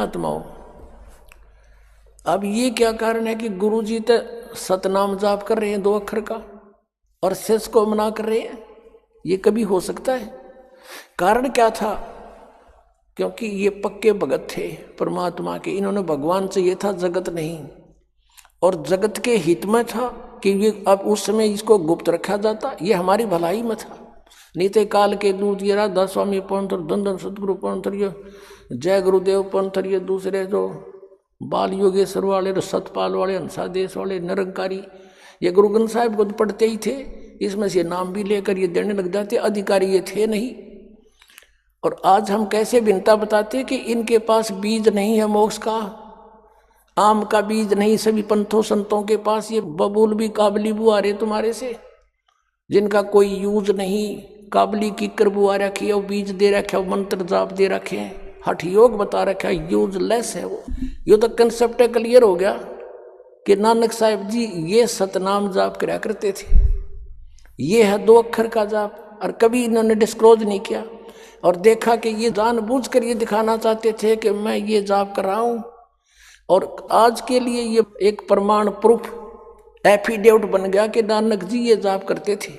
आत्माओं। अब ये क्या कारण है कि गुरुजी तो सतनाम जाप कर रहे हैं 2 अक्षर का और शेष को मना कर रहे हैं? ये कभी हो सकता है? कारण क्या था? क्योंकि ये पक्के भगत थे परमात्मा के, इन्होंने भगवान चाहिए था, जगत नहीं। और जगत के हित में था कि ये अब उस समय इसको गुप्त रखा जाता, ये हमारी भलाई में था। नीते काल के दूत ये राधा स्वामी पंथर, धन सतगुरु पंथर, ये जय गुरुदेव पंथर, ये दूसरे जो बाल योगेश्वर वाले, सतपाल वाले, हंसादेश वाले, निरंकारी, ये गुरु ग्रंथ साहिब को पढ़ते ही थे, इसमें से नाम भी लेकर ये देने लग जाते। अधिकारी ये थे नहीं। और आज हम कैसे भिन्नता बताते कि इनके पास बीज नहीं है मोक्ष का, आम का बीज नहीं। सभी पंथों संतों के पास ये बबूल भी काबली बुआ रहे तुम्हारे से, जिनका कोई यूज नहीं। काबली की कर बुआ रखी है, वो बीज दे रखे, वो मंत्र जाप दे रखे हैं, हठ योग बता रखा है, यूजलेस है वो। ये तो कंसेप्ट क्लियर हो गया कि नानक साहिब जी ये सतनाम जाप करा करते थे। ये है 2 अक्षर का जाप, और कभी इन्होंने डिस्क्लोज नहीं किया। और देखा कि ये जानबूझकर ये दिखाना चाहते थे कि मैं ये जाप कर रहा हूं। और आज के लिए ये एक प्रमाण प्रूफ एफिडेविट बन गया कि नानक जी ये जाप करते थे,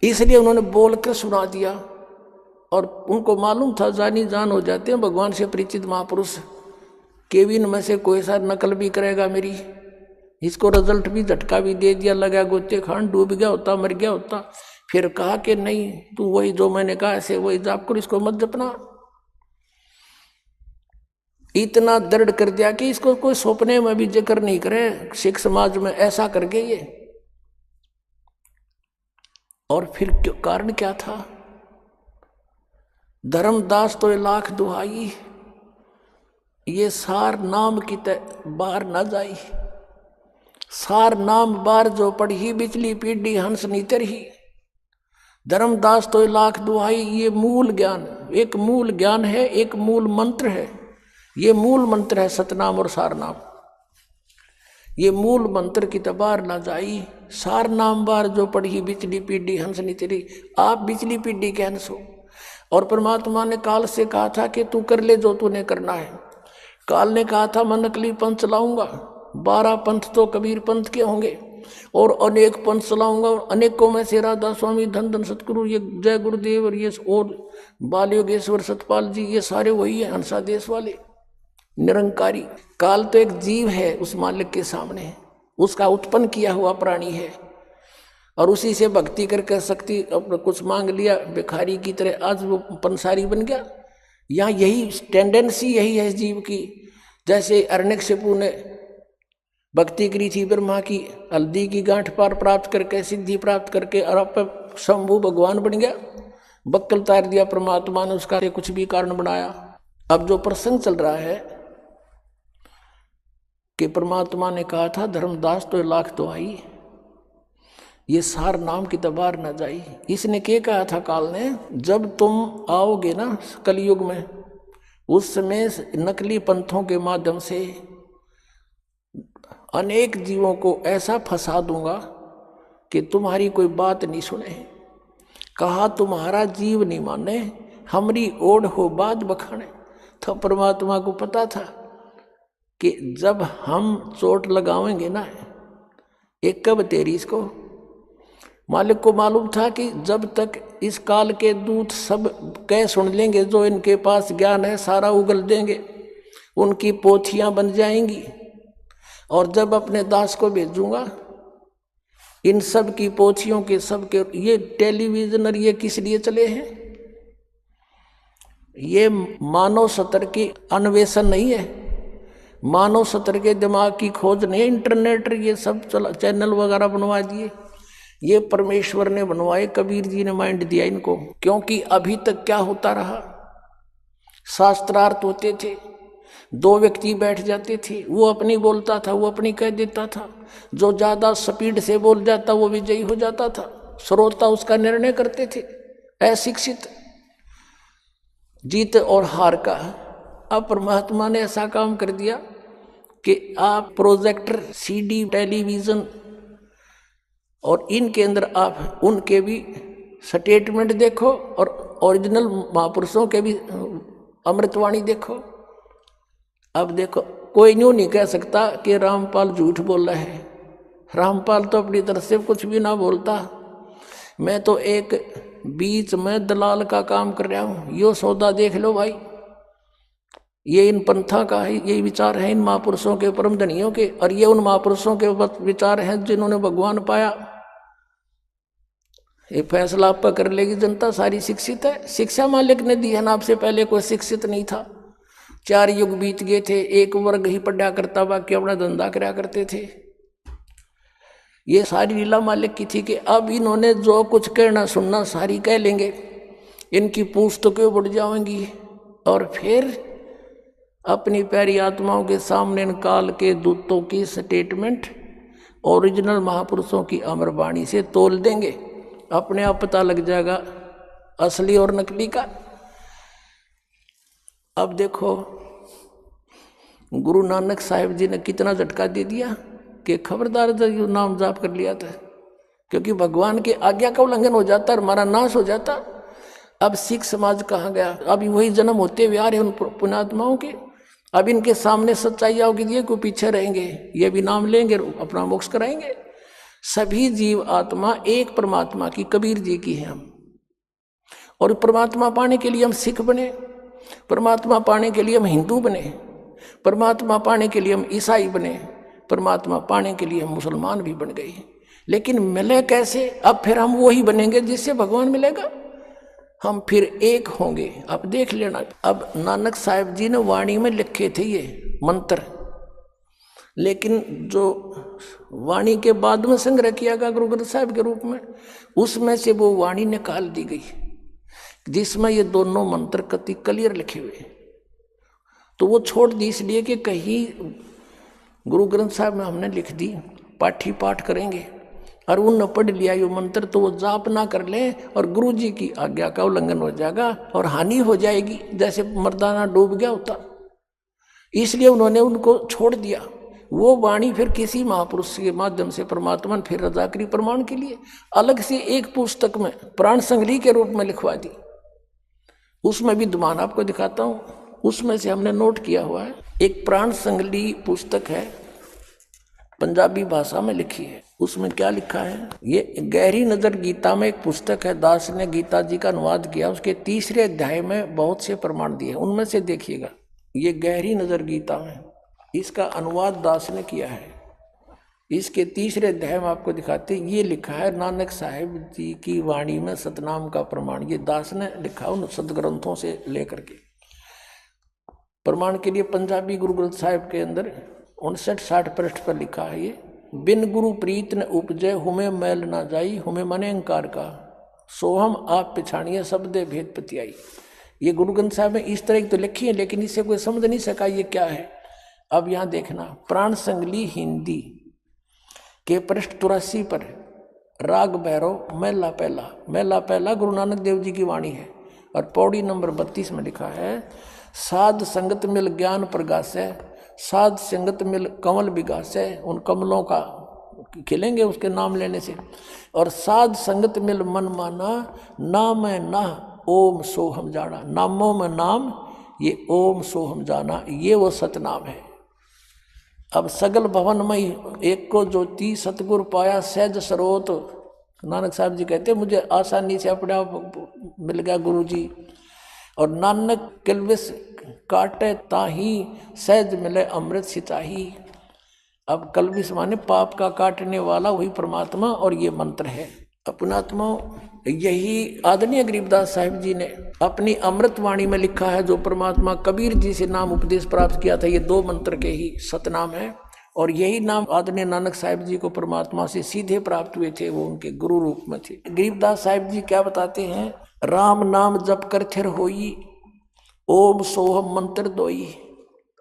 इसलिए उन्होंने बोलकर सुना दिया। और उनको मालूम था जानी जान हो जाते हैं भगवान से परिचित महापुरुष, केविन में से कोई सा नकल भी करेगा मेरी, इसको रिजल्ट भी झटका भी दे दिया, लगा गोते खान, डूब गया होता, मर गया होता। फिर कहा कि नहीं, तू वही जो मैंने कहा ऐसे वही जाप कर, इसको मत जपना। इतना दृढ़ कर दिया कि इसको कोई सपने में भी जिक्र नहीं करे सिख समाज में, ऐसा करके ये। और फिर कारण क्या था? धर्मदास तो 1,00,000 दुहाई, ये सार नाम की बार न जाई। सार नाम बार जो पढ़ी, बिचली पीढ़ी हंस नीतर ही। धर्मदास तो 1,00,000 दुहाई, ये मूल ज्ञान, एक मूल ज्ञान है, एक मूल मंत्र है। ये मूल मंत्र है सतनाम और सारनाम। ये मूल मंत्र की तबार ना जाई, सार नाम बार जो पढ़ी, बिचली पीढ़ी हंस नीतरी। आप बिचली पीढ़ी के हंस हो। और परमात्मा ने काल से कहा था कि तू कर ले जो तूने करना है। काल ने कहा था मैं नकली पंथ चलाऊंगा, 12 पंथ तो कबीर पंथ के होंगे, और अनेक पंथ चलाऊंगा, और अनेकों में से राधा स्वामी, धन सतगुरु, ये जय गुरुदेव, और ये और बाल योगेश्वर सतपाल जी, ये सारे वही है, हंसादेश वाले, निरंकारी। काल तो एक जीव है उस मालिक के सामने, उसका उत्पन्न किया हुआ प्राणी है, और उसी से भक्ति करके शक्ति अपना कुछ मांग लिया भिखारी की तरह, आज वो पंसारी बन गया। यहाँ यही टेंडेंसी यही है जीव की। जैसे हिरण्यकशिपु ने भक्ति करी थी ब्रह्मा की, हल्दी की गांठ पार प्राप्त करके, सिद्धि प्राप्त करके, और आप शंभु भगवान बन गया। बक्कल तार दिया परमात्मा ने, उसका कुछ भी कारण बनाया। अब जो प्रसंग चल रहा है कि परमात्मा ने कहा था धर्मदास तो 1,00,000 दुहाई, ये सार नाम की तबार न जाई। इसने क्या कहा था काल ने? जब तुम आओगे ना कलयुग में, उस समय नकली पंथों के माध्यम से अनेक जीवों को ऐसा फंसा दूंगा कि तुम्हारी कोई बात नहीं सुने। कहा तुम्हारा जीव नहीं माने, हमारी ओढ़ हो बात बखाने। तो परमात्मा को पता था कि जब हम चोट लगावेंगे ना, एक कब तेरी इसको। मालिक को मालूम था कि जब तक इस काल के दूत सब कह सुन लेंगे, जो इनके पास ज्ञान है सारा उगल देंगे, उनकी पोथियां बन जाएंगी। और जब अपने दास को भेजूंगा, इन सब की पोथियों के सब के, ये टेलीविजन और ये किस लिए चले हैं? ये मानव सतर की अन्वेषण नहीं है, मानव सतर के दिमाग की खोज नहीं है। इंटरनेट ये सब चैनल वगैरह बनवा दिए, ये परमेश्वर ने बनवाए, कबीर जी ने माइंड दिया इनको। क्योंकि अभी तक क्या होता रहा, शास्त्रार्थ होते थे, 2 व्यक्ति बैठ जाते थे, वो अपनी बोलता था, वो अपनी कह देता था, जो ज्यादा स्पीड से बोल जाता वो विजयी हो जाता था, श्रोता उसका निर्णय करते थे। अशिक्षित जीत और हार का। अब परमात्मा ने ऐसा काम कर दिया कि आप प्रोजेक्टर, सीडी, टेलीविजन और इनके अंदर आप उनके भी स्टेटमेंट देखो और ओरिजिनल महापुरुषों के भी अमृतवाणी देखो। अब देखो, कोई यूं नहीं कह सकता कि रामपाल झूठ बोल रहा है। रामपाल तो अपनी तरफ से कुछ भी ना बोलता। मैं तो एक बीच में दलाल का काम कर रहा हूं। यो सौदा देख लो भाई, ये इन पंथा का है, ये विचार है इन महापुरुषों के, परम धनियों के, और ये उन महापुरुषों के विचार हैं जिन्होंने भगवान पाया। ये फैसला आप पर कर लेगी जनता, सारी शिक्षित है। शिक्षा मालिक ने दी है ना, आपसे पहले कोई शिक्षित नहीं था। 4 युग बीत गए थे, एक वर्ग ही पढ़ा करता, बाकी अपना धंधा कराया करते थे। ये सारी लीला मालिक की थी कि अब इन्होंने जो कुछ कहना सुनना सारी कह लेंगे, इनकी पुस्तकें बढ़ जाएंगी, और फिर अपनी प्यारी आत्माओं के सामने इन काल के दूतों की स्टेटमेंट ओरिजिनल महापुरुषों की अमर वाणी से तोल देंगे। अपने आप पता लग जाएगा असली और नकली का। अब देखो, गुरु नानक साहिब जी ने कितना झटका दे दिया कि खबरदार जो नाम जाप कर लिया था, क्योंकि भगवान की आज्ञा का उल्लंघन हो जाता और हमारा नाश हो जाता। अब सिख समाज कहाँ गया? अभी वही जन्म होते हुए आ रहे उन पुण्यात्माओं के। अब इनके सामने सच्चाई आओगी, ये को पीछे रहेंगे, ये भी नाम लेंगे, अपना मोक्ष कराएंगे। सभी जीव आत्मा एक परमात्मा की, कबीर जी की है हम। और परमात्मा पाने के लिए हम सिख बने, परमात्मा पाने के लिए हम हिंदू बने, परमात्मा पाने के लिए हम ईसाई बने, परमात्मा पाने के लिए हम मुसलमान भी बन गए। लेकिन मिले कैसे? अब फिर हम वही बनेंगे जिससे भगवान मिलेगा, हम फिर एक होंगे। अब देख लेना, अब नानक साहिब जी ने वाणी में लिखे थे ये मंत्र, लेकिन जो वाणी के बाद में संग्रह किया गया गुरु ग्रंथ साहिब के रूप में, उसमें से वो वाणी निकाल दी गई जिसमें ये दोनों मंत्र कति क्लियर लिखे हुए। तो वो छोड़ दी इसलिए कि कहीं गुरु ग्रंथ साहिब में हमने लिख दी, पाठी पाठ करेंगे और उन पढ़ लिया ये मंत्र, तो वो जाप ना कर ले और गुरु जी की आज्ञा का उल्लंघन हो जाएगा और हानि हो जाएगी, जैसे मर्दाना डूब गया होता। इसलिए उन्होंने उनको छोड़ दिया। वो वाणी फिर किसी महापुरुष के माध्यम से परमात्मा ने फिर रजाकरी प्रमाण के लिए अलग से एक पुस्तक में प्राण संगली के रूप में लिखवा दी। उसमें विद्यमान आपको दिखाता हूँ, उसमें से हमने नोट किया हुआ है। एक प्राण संगली पुस्तक है, पंजाबी भाषा में लिखी है। उसमें क्या लिखा है? ये गहरी नजर गीता में एक पुस्तक है, दास ने गीता जी का अनुवाद किया। उसके 3रे अध्याय में बहुत से प्रमाण दिए, उनमें से देखिएगा। ये गहरी नजर गीता में, इसका अनुवाद दास ने किया है। इसके 3रे अध्याय में आपको दिखाते, ये लिखा है नानक साहिब जी की वाणी में सतनाम का प्रमाण। ये दास ने लिखा उन सदग्रंथों से लेकर के प्रमाण के लिए। पंजाबी गुरु ग्रंथ साहिब के अंदर 59-60 पृष्ठ पर लिखा है ये, बिन गुरु प्रीत न उपजय, हुमे मैल ना जाई, हुमे मने अंकार का, सोहम आप पिछाड़िए शब्दे भेद पतियाई। ये गुरु ग्रंथ साहिब में इस तरह की तो लिखी है, लेकिन इसे कोई समझ नहीं सका ये क्या है। अब यहाँ देखना, प्राण संगली हिंदी के पृष्ठ 83 पर राग भैरव मैला पहला, मैला पहला गुरु नानक देव जी की वाणी है। और पौड़ी नंबर 32 में लिखा है, साध संगत मिल ज्ञान प्रगास है, साध संगत मिल कमल विकास है, उन कमलों का खिलेंगे उसके नाम लेने से। और साध संगत मिल मन माना, नाम है ना ओम सोहम जाना, नामों में नाम ये ओम सोहम जाना, ये वो सतनाम है। अब सगल भवन में एक को ज्योति सतगुर पाया सहज सरोत, नानक साहब जी कहते मुझे आसानी से अपने आप मिल गया गुरु जी। और नानक किलविस काटे ताही सहज मिले अमृत सिचाही। अब कलविस माने पाप का काटने वाला वही परमात्मा, और ये मंत्र है अपनात्मा। यही आदरणीय गरीबदास साहिब जी ने अपनी अमृत वाणी में लिखा है, जो परमात्मा कबीर जी से नाम उपदेश प्राप्त किया था। ये 2 मंत्र के ही सतनाम है, और यही नाम आदरणीय नानक साहिब जी को परमात्मा से सीधे प्राप्त हुए थे, वो उनके गुरु रूप में थे। गरीबदास साहिब जी क्या बताते हैं, राम नाम जप कर थिर होई, ओम सोहम मंत्र दोई,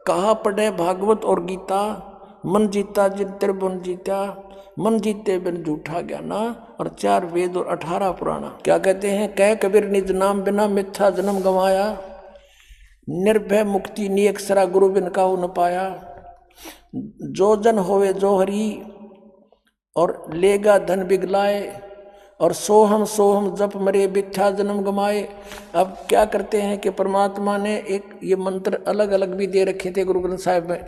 कहा पढ़े भागवत और गीता, मन जीता जिन त्रिभुवन जीता, मन जीते बिन झूठा ज्ञाना, और 4 वेद और 18 पुराना। क्या कहते हैं, कह कबीर निज नाम बिना मिथ्या जन्म गंवाया, निर्भय मुक्ति नियक्षरा गुरु बिन काहू न पाया, जो जन होवे जो हरि, और लेगा धन बिगलाए, और सोहम जप मरे बित्था जन्म गमाए। अब क्या करते हैं कि परमात्मा ने एक ये मंत्र अलग अलग भी दे रखे थे गुरु ग्रंथ साहिब में,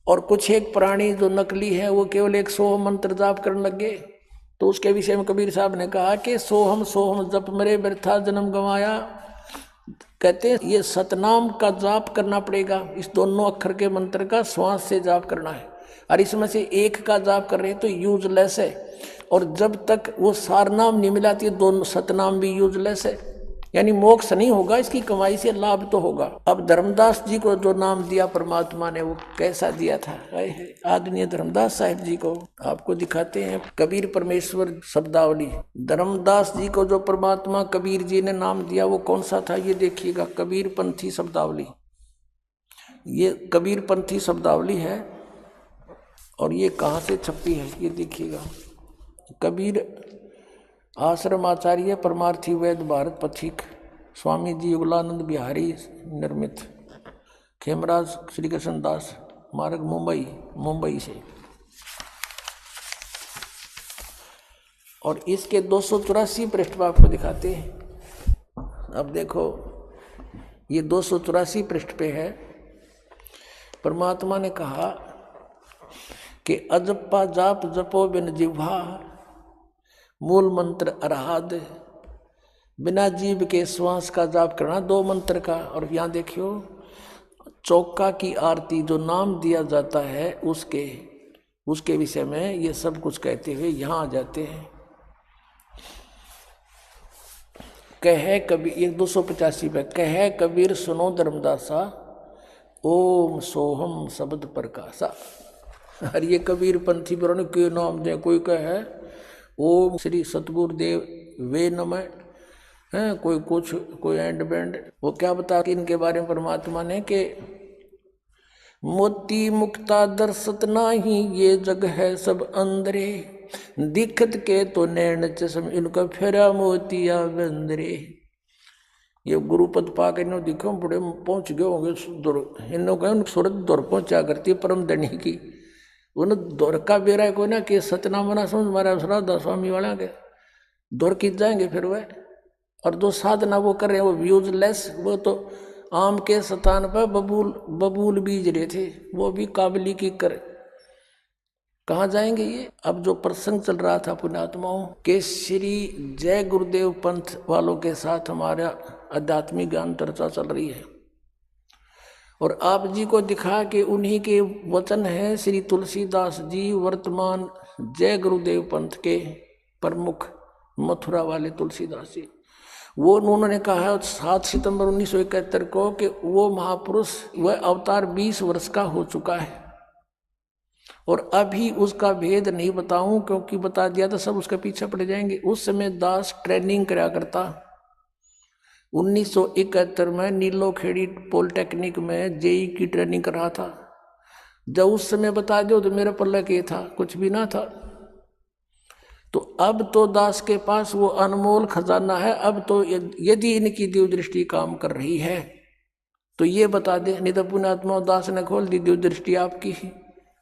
और कुछ एक प्राणी जो नकली है वो केवल एक सोहम मंत्र जाप करने लगे। तो उसके विषय में कबीर साहब ने कहा कि सोहम जप मरे बित्था जन्म गमाया। कहते हैं ये सतनाम का जाप करना पड़ेगा, इस दोनों अक्षर के मंत्र का श्वास से जाप करना है, और इसमें से एक का जाप कर रहे हैं तो यूजलेस है। और जब तक वो सारनाम नहीं मिलाती दोनों सतनाम भी यूजलेस है, यानी मोक्ष नहीं होगा, इसकी कमाई से लाभ तो होगा। अब धर्मदास जी को जो नाम दिया परमात्मा ने वो कैसा दिया था, आदरणीय धर्मदास साहिब जी को आपको दिखाते हैं कबीर परमेश्वर शब्दावली। धर्मदास जी को जो परमात्मा कबीर जी ने नाम दिया वो कौन सा था, ये देखिएगा, कबीर पंथी शब्दावली। ये कबीर पंथी शब्दावली है और ये कहाँ से छपी है ये देखिएगा। कबीर आश्रम आचार्य परमार्थी वैद्य भारत पथिक स्वामी जी युगलानंद बिहारी निर्मित, खेमराज श्री कृष्ण दास मार्ग मुंबई से। और इसके 284 पृष्ठ आपको दिखाते हैं। अब देखो ये 284 पृष्ठ पे है। परमात्मा ने कहा कि अजप्पा जाप जपो बिन जिह्वा, मूल मंत्र अरहाद, बिना जीव के श्वास का जाप करना, 2 मंत्र का। और यहाँ देखियो चौका की आरती जो नाम दिया जाता है उसके विषय में ये सब कुछ कहते हुए यहाँ आ जाते हैं। कहे कबीर, ये 285 पे, कहे कबीर सुनो धर्मदासा, ओम सोहम शब्द प्रकाशा। और ये कबीर पंथी पर के नाम दे, कोई कहे ओम श्री सतगुरुदेव वे नमः है, कोई कुछ, कोई एंड बैंड। वो क्या बता कि इनके बारे में परमात्मा ने कि मोती मुक्ता दर्शत नाही, ये जग है सब अंदरे, दिखत के तो नैन चश्म, इनका फेरा मोतिया बंदरे। ये गुरुपद पाके इन्हों दिखो बड़े पहुंच गए होंगे, इन्हों कहे सूरत दौर पहुंचा करती परम धनी की, उन दौर का बेरा को ना कि सतनाम बना समझ मारा श्राद्धा स्वामी वाला के दौर की जाएंगे फिर वह। और जो साधना वो कर रहे हैं वो यूजलेस, वो तो आम के स्थान पर बबूल बीज रहे थे, वो भी काबली की कर कहाँ जाएंगे ये। अब जो प्रसंग चल रहा था पुण्यात्माओं के श्री जय गुरुदेव पंथ वालों के साथ हमारा आध्यात्मिक ज्ञान चर्चा चल रही है, और आप जी को दिखा कि उन्हीं के वचन हैं श्री तुलसीदास जी, वर्तमान जय गुरुदेव पंथ के प्रमुख मथुरा वाले तुलसीदास जी। वो उन्होंने कहा है 7 सितंबर 1971 को कि वो महापुरुष वह अवतार 20 वर्ष का हो चुका है, और अभी उसका भेद नहीं बताऊं क्योंकि बता दिया तो सब उसके पीछे पड़ जाएंगे। उस समय दास ट्रेनिंग कराया करता। 1971 में नीलो खेड़ी पॉलिटेक्निक में जेई की ट्रेनिंग कर रहा था। जब उस समय बता दो तो मेरा पल्ला के था, कुछ भी ना था। तो अब तो दास के पास वो अनमोल खजाना है। अब तो यदि इनकी दिव्य दृष्टि काम कर रही है तो ये बता दे, नहीं तो पुण्यात्मा दास ने खोल दी दिव्य दृष्टि आपकी ही।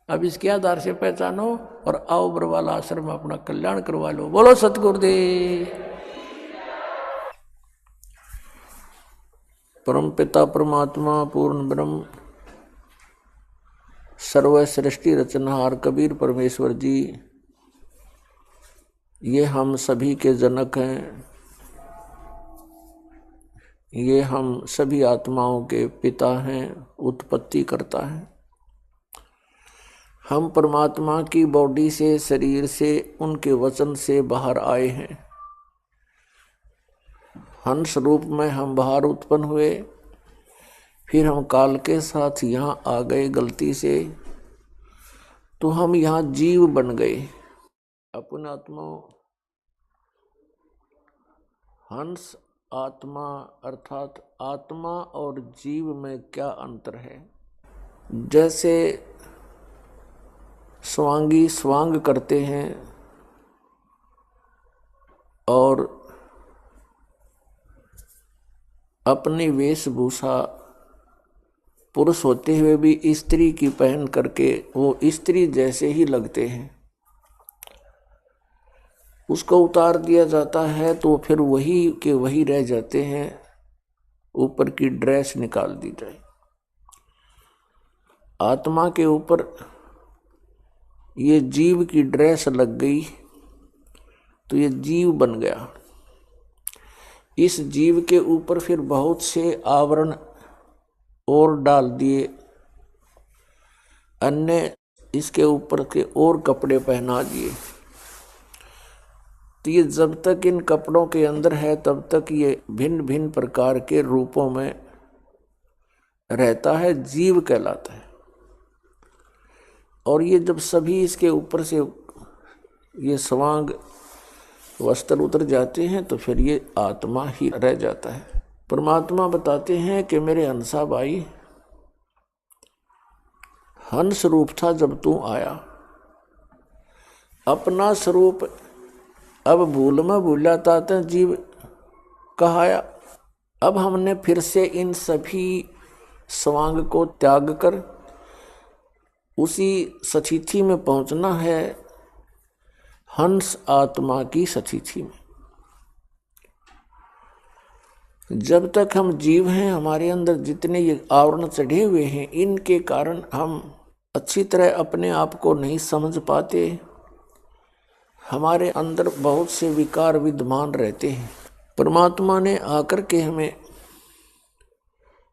अब इसके आधार से पहचानो और आओ बरवाला आश्रम में अपना कल्याण करवा लो। बोलो सतगुरुदेव। परम पिता परमात्मा पूर्ण ब्रह्म सर्व सृष्टि रचनहार कबीर परमेश्वर जी, ये हम सभी के जनक हैं, ये हम सभी आत्माओं के पिता हैं, उत्पत्ति करता है। हम परमात्मा की बॉडी से, शरीर से, उनके वचन से बाहर आए हैं। हंस रूप में हम बाहर उत्पन्न हुए, फिर हम काल के साथ यहाँ आ गए गलती से, तो हम यहाँ जीव बन गए। अपने आत्माओं, हंस आत्मा अर्थात आत्मा और जीव में क्या अंतर है। जैसे स्वांगी स्वांग करते हैं और अपनी वेशभूषा पुरुष होते हुए भी स्त्री की पहन करके वो स्त्री जैसे ही लगते हैं, उसको उतार दिया जाता है तो फिर वही के वही रह जाते हैं, ऊपर की ड्रेस निकाल दी जाए। आत्मा के ऊपर ये जीव की ड्रेस लग गई तो ये जीव बन गया। इस जीव के ऊपर फिर बहुत से आवरण और डाल दिए, अन्य इसके ऊपर के और कपड़े पहना दिए। तो ये जब तक इन कपड़ों के अंदर है तब तक ये भिन्न भिन्न प्रकार के रूपों में रहता है, जीव कहलाता है। और ये जब सभी इसके ऊपर से ये स्वांग वस्त्र उतर जाते हैं तो फिर ये आत्मा ही रह जाता है। परमात्मा बताते हैं कि मेरे हंसा भाई, हंस रूप था जब तू आया, अपना स्वरूप अब भूल में भूला ताते जीव कहाया। अब हमने फिर से इन सभी स्वांग को त्याग कर उसी सतिथि में पहुंचना है, हंस आत्मा की सतिथि में। जब तक हम जीव हैं, हमारे अंदर जितने ये आवरण चढ़े हुए हैं, इनके कारण हम अच्छी तरह अपने आप को नहीं समझ पाते। हमारे अंदर बहुत से विकार विद्यमान रहते हैं। परमात्मा ने आकर के हमें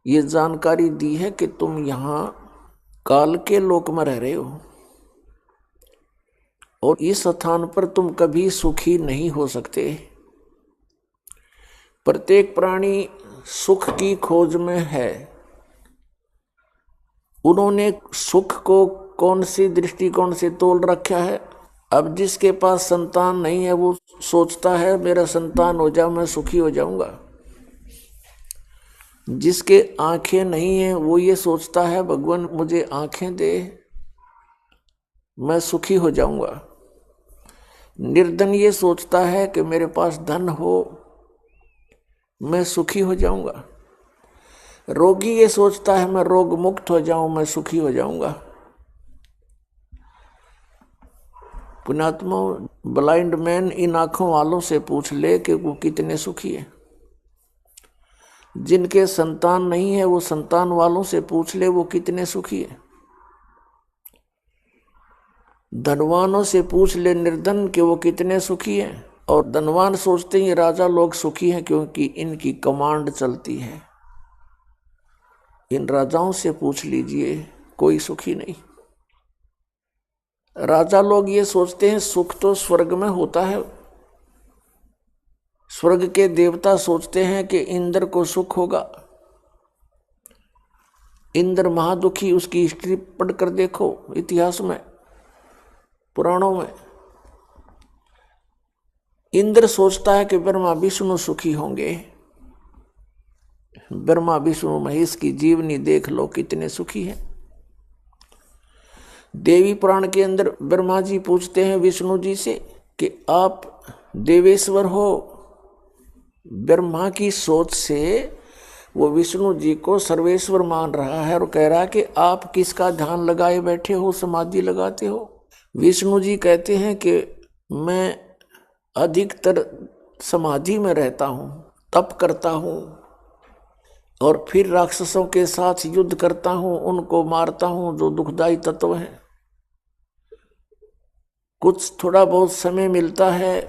ये जानकारी दी है कि तुम यहाँ काल के लोक में रह रहे हो और इस स्थान पर तुम कभी सुखी नहीं हो सकते। प्रत्येक प्राणी सुख की खोज में है। उन्होंने सुख को कौन सी दृष्टिकोण से तोल रखा है? अब जिसके पास संतान नहीं है वो सोचता है मेरा संतान हो जाए मैं सुखी हो जाऊंगा। जिसके आंखें नहीं है वो ये सोचता है भगवान मुझे आंखें दे मैं सुखी हो जाऊंगा। निर्धन ये सोचता है कि मेरे पास धन हो मैं सुखी हो जाऊंगा। रोगी ये सोचता है मैं रोग मुक्त हो जाऊं मैं सुखी हो जाऊंगा। पुण्यात्मा, ब्लाइंड मैन इन आंखों वालों से पूछ ले कि वो कितने सुखी है। जिनके संतान नहीं है वो संतान वालों से पूछ ले वो कितने सुखी है। धनवानों से पूछ ले निर्धन के वो कितने सुखी हैं। और धनवान सोचते हैं राजा लोग सुखी हैं क्योंकि इनकी कमांड चलती है। इन राजाओं से पूछ लीजिए कोई सुखी नहीं। राजा लोग ये सोचते हैं सुख तो स्वर्ग में होता है। स्वर्ग के देवता सोचते हैं कि इंद्र को सुख होगा। इंद्र महादुखी, उसकी हिस्ट्री पढ़कर देखो इतिहास में, पुराणों में। इंद्र सोचता है कि ब्रह्मा विष्णु सुखी होंगे। ब्रह्मा विष्णु महेश की जीवनी देख लो कितने सुखी हैं। देवी पुराण के अंदर ब्रह्मा जी पूछते हैं विष्णु जी से कि आप देवेश्वर हो। ब्रह्मा की सोच से वो विष्णु जी को सर्वेश्वर मान रहा है और कह रहा है कि आप किसका ध्यान लगाए बैठे हो, समाधि लगाते हो। विष्णु जी कहते हैं कि मैं अधिकतर समाधि में रहता हूँ, तप करता हूँ और फिर राक्षसों के साथ युद्ध करता हूँ, उनको मारता हूँ जो दुखदाई तत्व हैं। कुछ थोड़ा बहुत समय मिलता है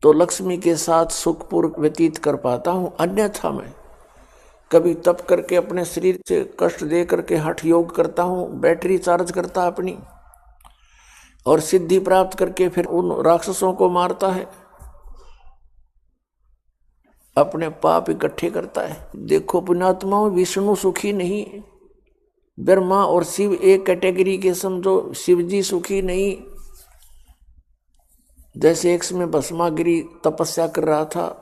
तो लक्ष्मी के साथ सुखपूर्वक व्यतीत कर पाता हूँ, अन्यथा मैं कभी तप करके अपने शरीर से कष्ट दे करके हठ योग करता हूँ, बैटरी चार्ज करता अपनी और सिद्धि प्राप्त करके फिर उन राक्षसों को मारता है, अपने पाप इकट्ठे करता है। देखो पुण्यात्माओं, विष्णु सुखी नहीं, ब्रह्मा और शिव एक कैटेगरी के समझो। शिव जी सुखी नहीं। जैसे एक समय भस्मागिरी तपस्या कर रहा था,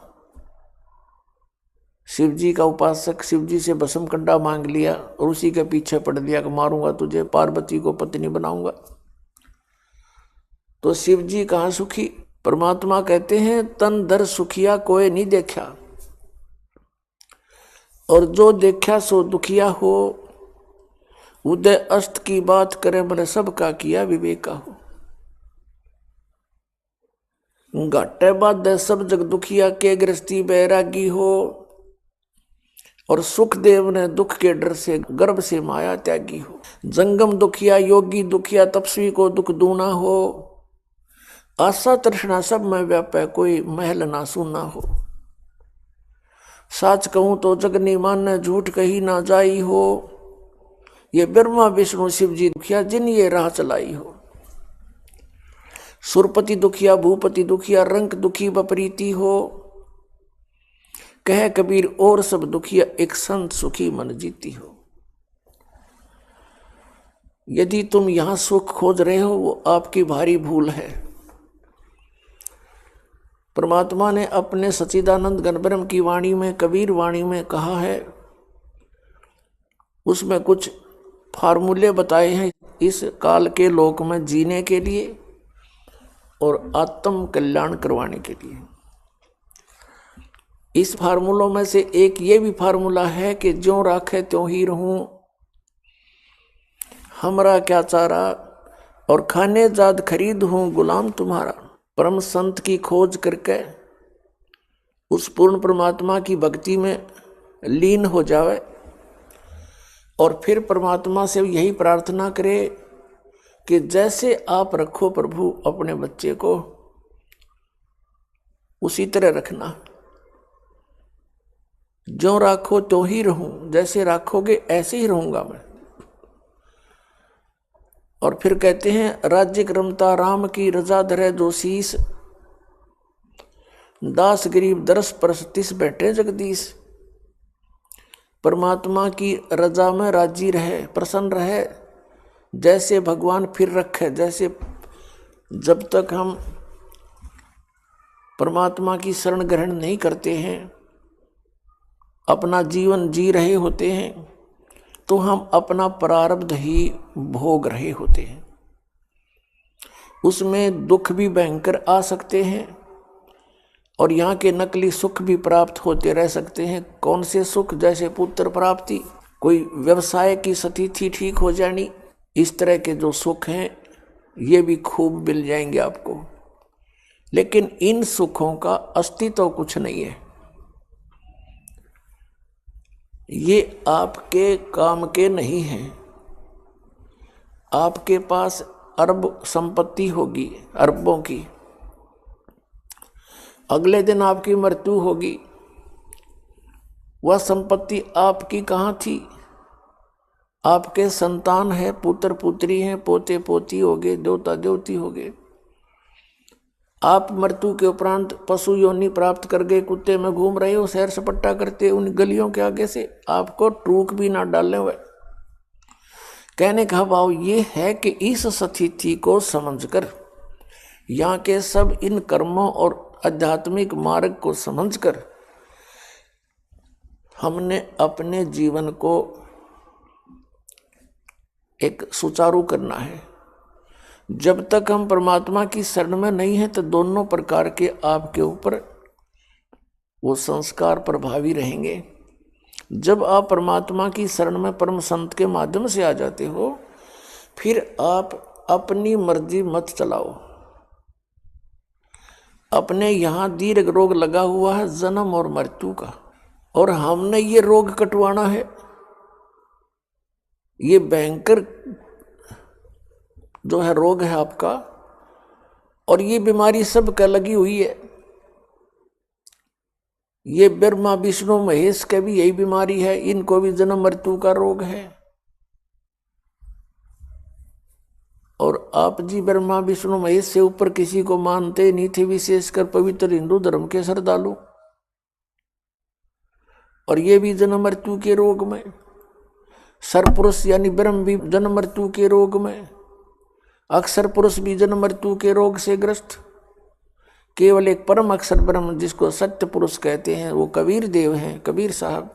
शिव जी का उपासक शिव जी से भस्म कंडा मांग लिया और उसी के पीछे पड़ दिया कि मारूंगा तुझे, पार्वती को पत्नी बनाऊंगा। तो शिव जी कहाँ सुखी? परमात्मा कहते हैं तन धर सुखिया कोई नहीं देखा और जो देखा सो दुखिया हो। उदय अस्त की बात करे मैंने सबका किया विवेका हो। घाटे बाधे सब जग दुखिया, के गृहस्थी बैरागी हो। और सुखदेव ने दुख के डर से गर्भ से माया त्यागी हो। जंगम दुखिया, योगी दुखिया, तपस्वी को दुख दूना हो। आशा तृष्णा सब में व्यापै, कोई महल ना सुना हो। साच कहूं तो जग नहीं माने, झूठ कही ना जाई हो। ये ब्रह्मा विष्णु शिव जी दुखिया, जिन ये राह चलाई हो। सुरपति दुखिया, भूपति दुखिया, रंक दुखी बपरीति हो। कह कबीर और सब दुखिया, एक संत सुखी मन जीती हो। यदि तुम यहां सुख खोज रहे हो, वो आपकी भारी भूल है। परमात्मा ने अपने सच्चिदानंद घनब्रह्म की वाणी में, कबीर वाणी में कहा है, उसमें कुछ फार्मूले बताए हैं इस काल के लोक में जीने के लिए और आत्म कल्याण करवाने के लिए। इस फार्मूलों में से एक ये भी फार्मूला है कि ज्यों राखे त्यों ही रहूं, हमरा क्या चारा, और खाने जाद खरीद हूं गुलाम तुम्हारा। परम संत की खोज करके उस पूर्ण परमात्मा की भक्ति में लीन हो जावे और फिर परमात्मा से यही प्रार्थना करे कि जैसे आप रखो प्रभु अपने बच्चे को, उसी तरह रखना। जो राखो तो ही रहूं, जैसे राखोगे ऐसे ही रहूंगा मैं। और फिर कहते हैं, राज्य क्रमता राम की रजा धरे जो शीस, दास गरीब दरस परस तिस बैठे जगदीश। परमात्मा की रजा में राजी रहे, प्रसन्न रहे, जैसे भगवान फिर रखे। जैसे जब तक हम परमात्मा की शरण ग्रहण नहीं करते हैं, अपना जीवन जी रहे होते हैं, तो हम अपना प्रारब्ध ही भोग रहे होते हैं। उसमें दुख भी भयंकर आ सकते हैं और यहाँ के नकली सुख भी प्राप्त होते रह सकते हैं। कौन से सुख? जैसे पुत्र प्राप्ति, कोई व्यवसाय की स्थिति ठीक हो जानी, इस तरह के जो सुख हैं ये भी खूब मिल जाएंगे आपको। लेकिन इन सुखों का अस्तित्व कुछ नहीं है। ये आपके काम के नहीं हैं। आपके पास अरब संपत्ति होगी, अरबों की, अगले दिन आपकी मृत्यु होगी। वह संपत्ति आपकी कहाँ थी? आपके संतान है, पुत्र पुत्री हैं, पोते पोती होगे, देवता देवती होगे। आप मृत्यु के उपरांत पशु योनि प्राप्त कर गए, कुत्ते में घूम रहे हो, सैर सपट्टा करते उन गलियों के आगे से, आपको टूक भी ना डालने हुए। कहने का भाव ये है कि इस स्थिति को समझकर, यहाँ के सब इन कर्मों और आध्यात्मिक मार्ग को समझकर हमने अपने जीवन को एक सुचारू करना है। जब तक हम परमात्मा की शरण में नहीं है तो दोनों प्रकार के आपके ऊपर वो संस्कार प्रभावी रहेंगे। जब आप परमात्मा की शरण में परम संत के माध्यम से आ जाते हो, फिर आप अपनी मर्जी मत चलाओ। अपने यहाँ दीर्घ रोग लगा हुआ है जन्म और मृत्यु का, और हमने ये रोग कटवाना है। ये भयंकर जो है रोग है आपका, और ये बीमारी सबका लगी हुई है। ये ब्रह्मा विष्णु महेश के भी यही बीमारी है, इनको भी जन्म मृत्यु का रोग है। और आप जी ब्रह्मा विष्णु महेश से ऊपर किसी को मानते नहीं थे, विशेषकर पवित्र हिंदू धर्म के श्रद्धालु, और ये भी जन्म मृत्यु के रोग में। सरपुरुष यानी ब्रह्म भी जन्म मृत्यु के रोग में, अक्षर पुरुष भी जन्म मृत्यु के रोग से ग्रस्त। केवल एक परम अक्षर ब्रह्म जिसको सत्य पुरुष कहते हैं, वो कबीर देव हैं, कबीर साहब,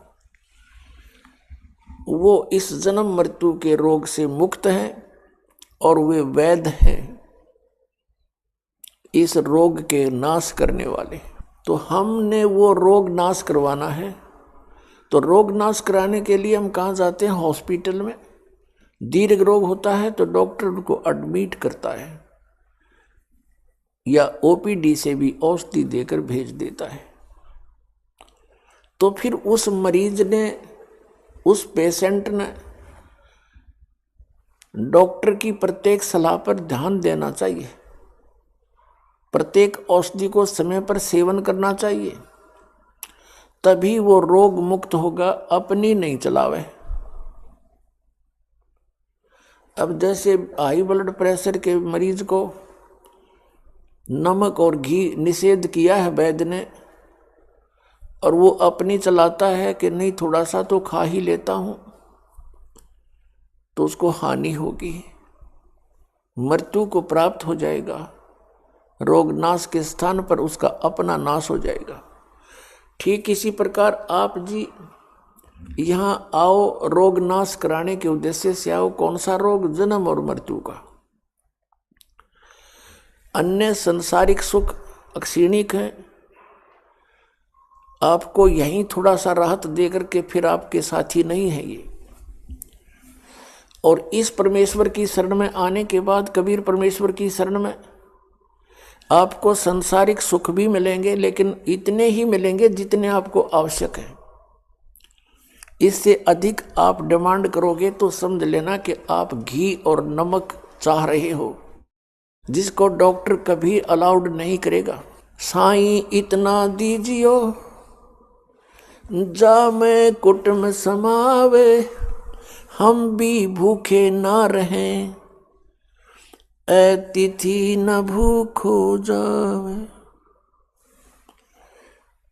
वो इस जन्म मृत्यु के रोग से मुक्त हैं और वे वैद्य हैं, इस रोग के नाश करने वाले। तो हमने वो रोग नाश करवाना है। तो रोग नाश कराने के लिए हम कहाँ जाते हैं? हॉस्पिटल में। दीर्घ रोग होता है तो डॉक्टर उनको एडमिट करता है, या ओपीडी से भी औषधि देकर भेज देता है। तो फिर उस मरीज ने, उस पेशेंट ने डॉक्टर की प्रत्येक सलाह पर ध्यान देना चाहिए, प्रत्येक औषधि को समय पर सेवन करना चाहिए, तभी वो रोग मुक्त होगा, अपनी नहीं चलावे। अब जैसे हाई ब्लड प्रेशर के मरीज को नमक और घी निषेध किया है वैद्य ने, और वो अपनी चलाता है कि नहीं थोड़ा सा तो खा ही लेता हूं, तो उसको हानि होगी, मृत्यु को प्राप्त हो जाएगा, रोग नाश के स्थान पर उसका अपना नाश हो जाएगा। ठीक इसी प्रकार आप जी यहाँ आओ रोग नाश कराने के उद्देश्य से आओ। कौन सा रोग? जन्म और मृत्यु का। अन्य संसारिक सुख अक्षीणिक है, आपको यहीं थोड़ा सा राहत देकर के फिर आपके साथी नहीं है ये। और इस परमेश्वर की शरण में आने के बाद, कबीर परमेश्वर की शरण में, आपको संसारिक सुख भी मिलेंगे, लेकिन इतने ही मिलेंगे जितने आपको आवश्यक है। इससे अधिक आप डिमांड करोगे तो समझ लेना कि आप घी और नमक चाह रहे हो, जिसको डॉक्टर कभी अलाउड नहीं करेगा। साईं इतना दीजियो जा मैं कुटुंब समावे, हम भी भूखे ना रहें, ऐ तिथि न भूखो जावे।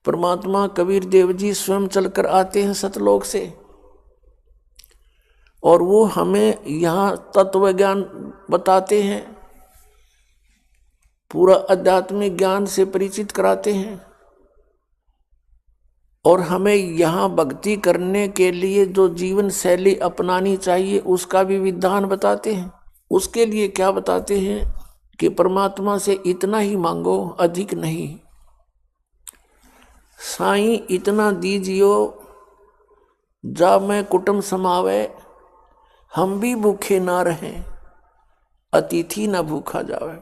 परमात्मा कबीर देव जी स्वयं चलकर आते हैं सतलोक से, और वो हमें यहाँ तत्व ज्ञान बताते हैं, पूरा आध्यात्मिक ज्ञान से परिचित कराते हैं, और हमें यहाँ भक्ति करने के लिए जो जीवन शैली अपनानी चाहिए उसका भी विधान बताते हैं। उसके लिए क्या बताते हैं कि परमात्मा से इतना ही मांगो, अधिक नहीं। साईं इतना दीजियो जा मैं कुटुंब समावे, हम भी भूखे ना रहें, अतिथि ना भूखा जावे।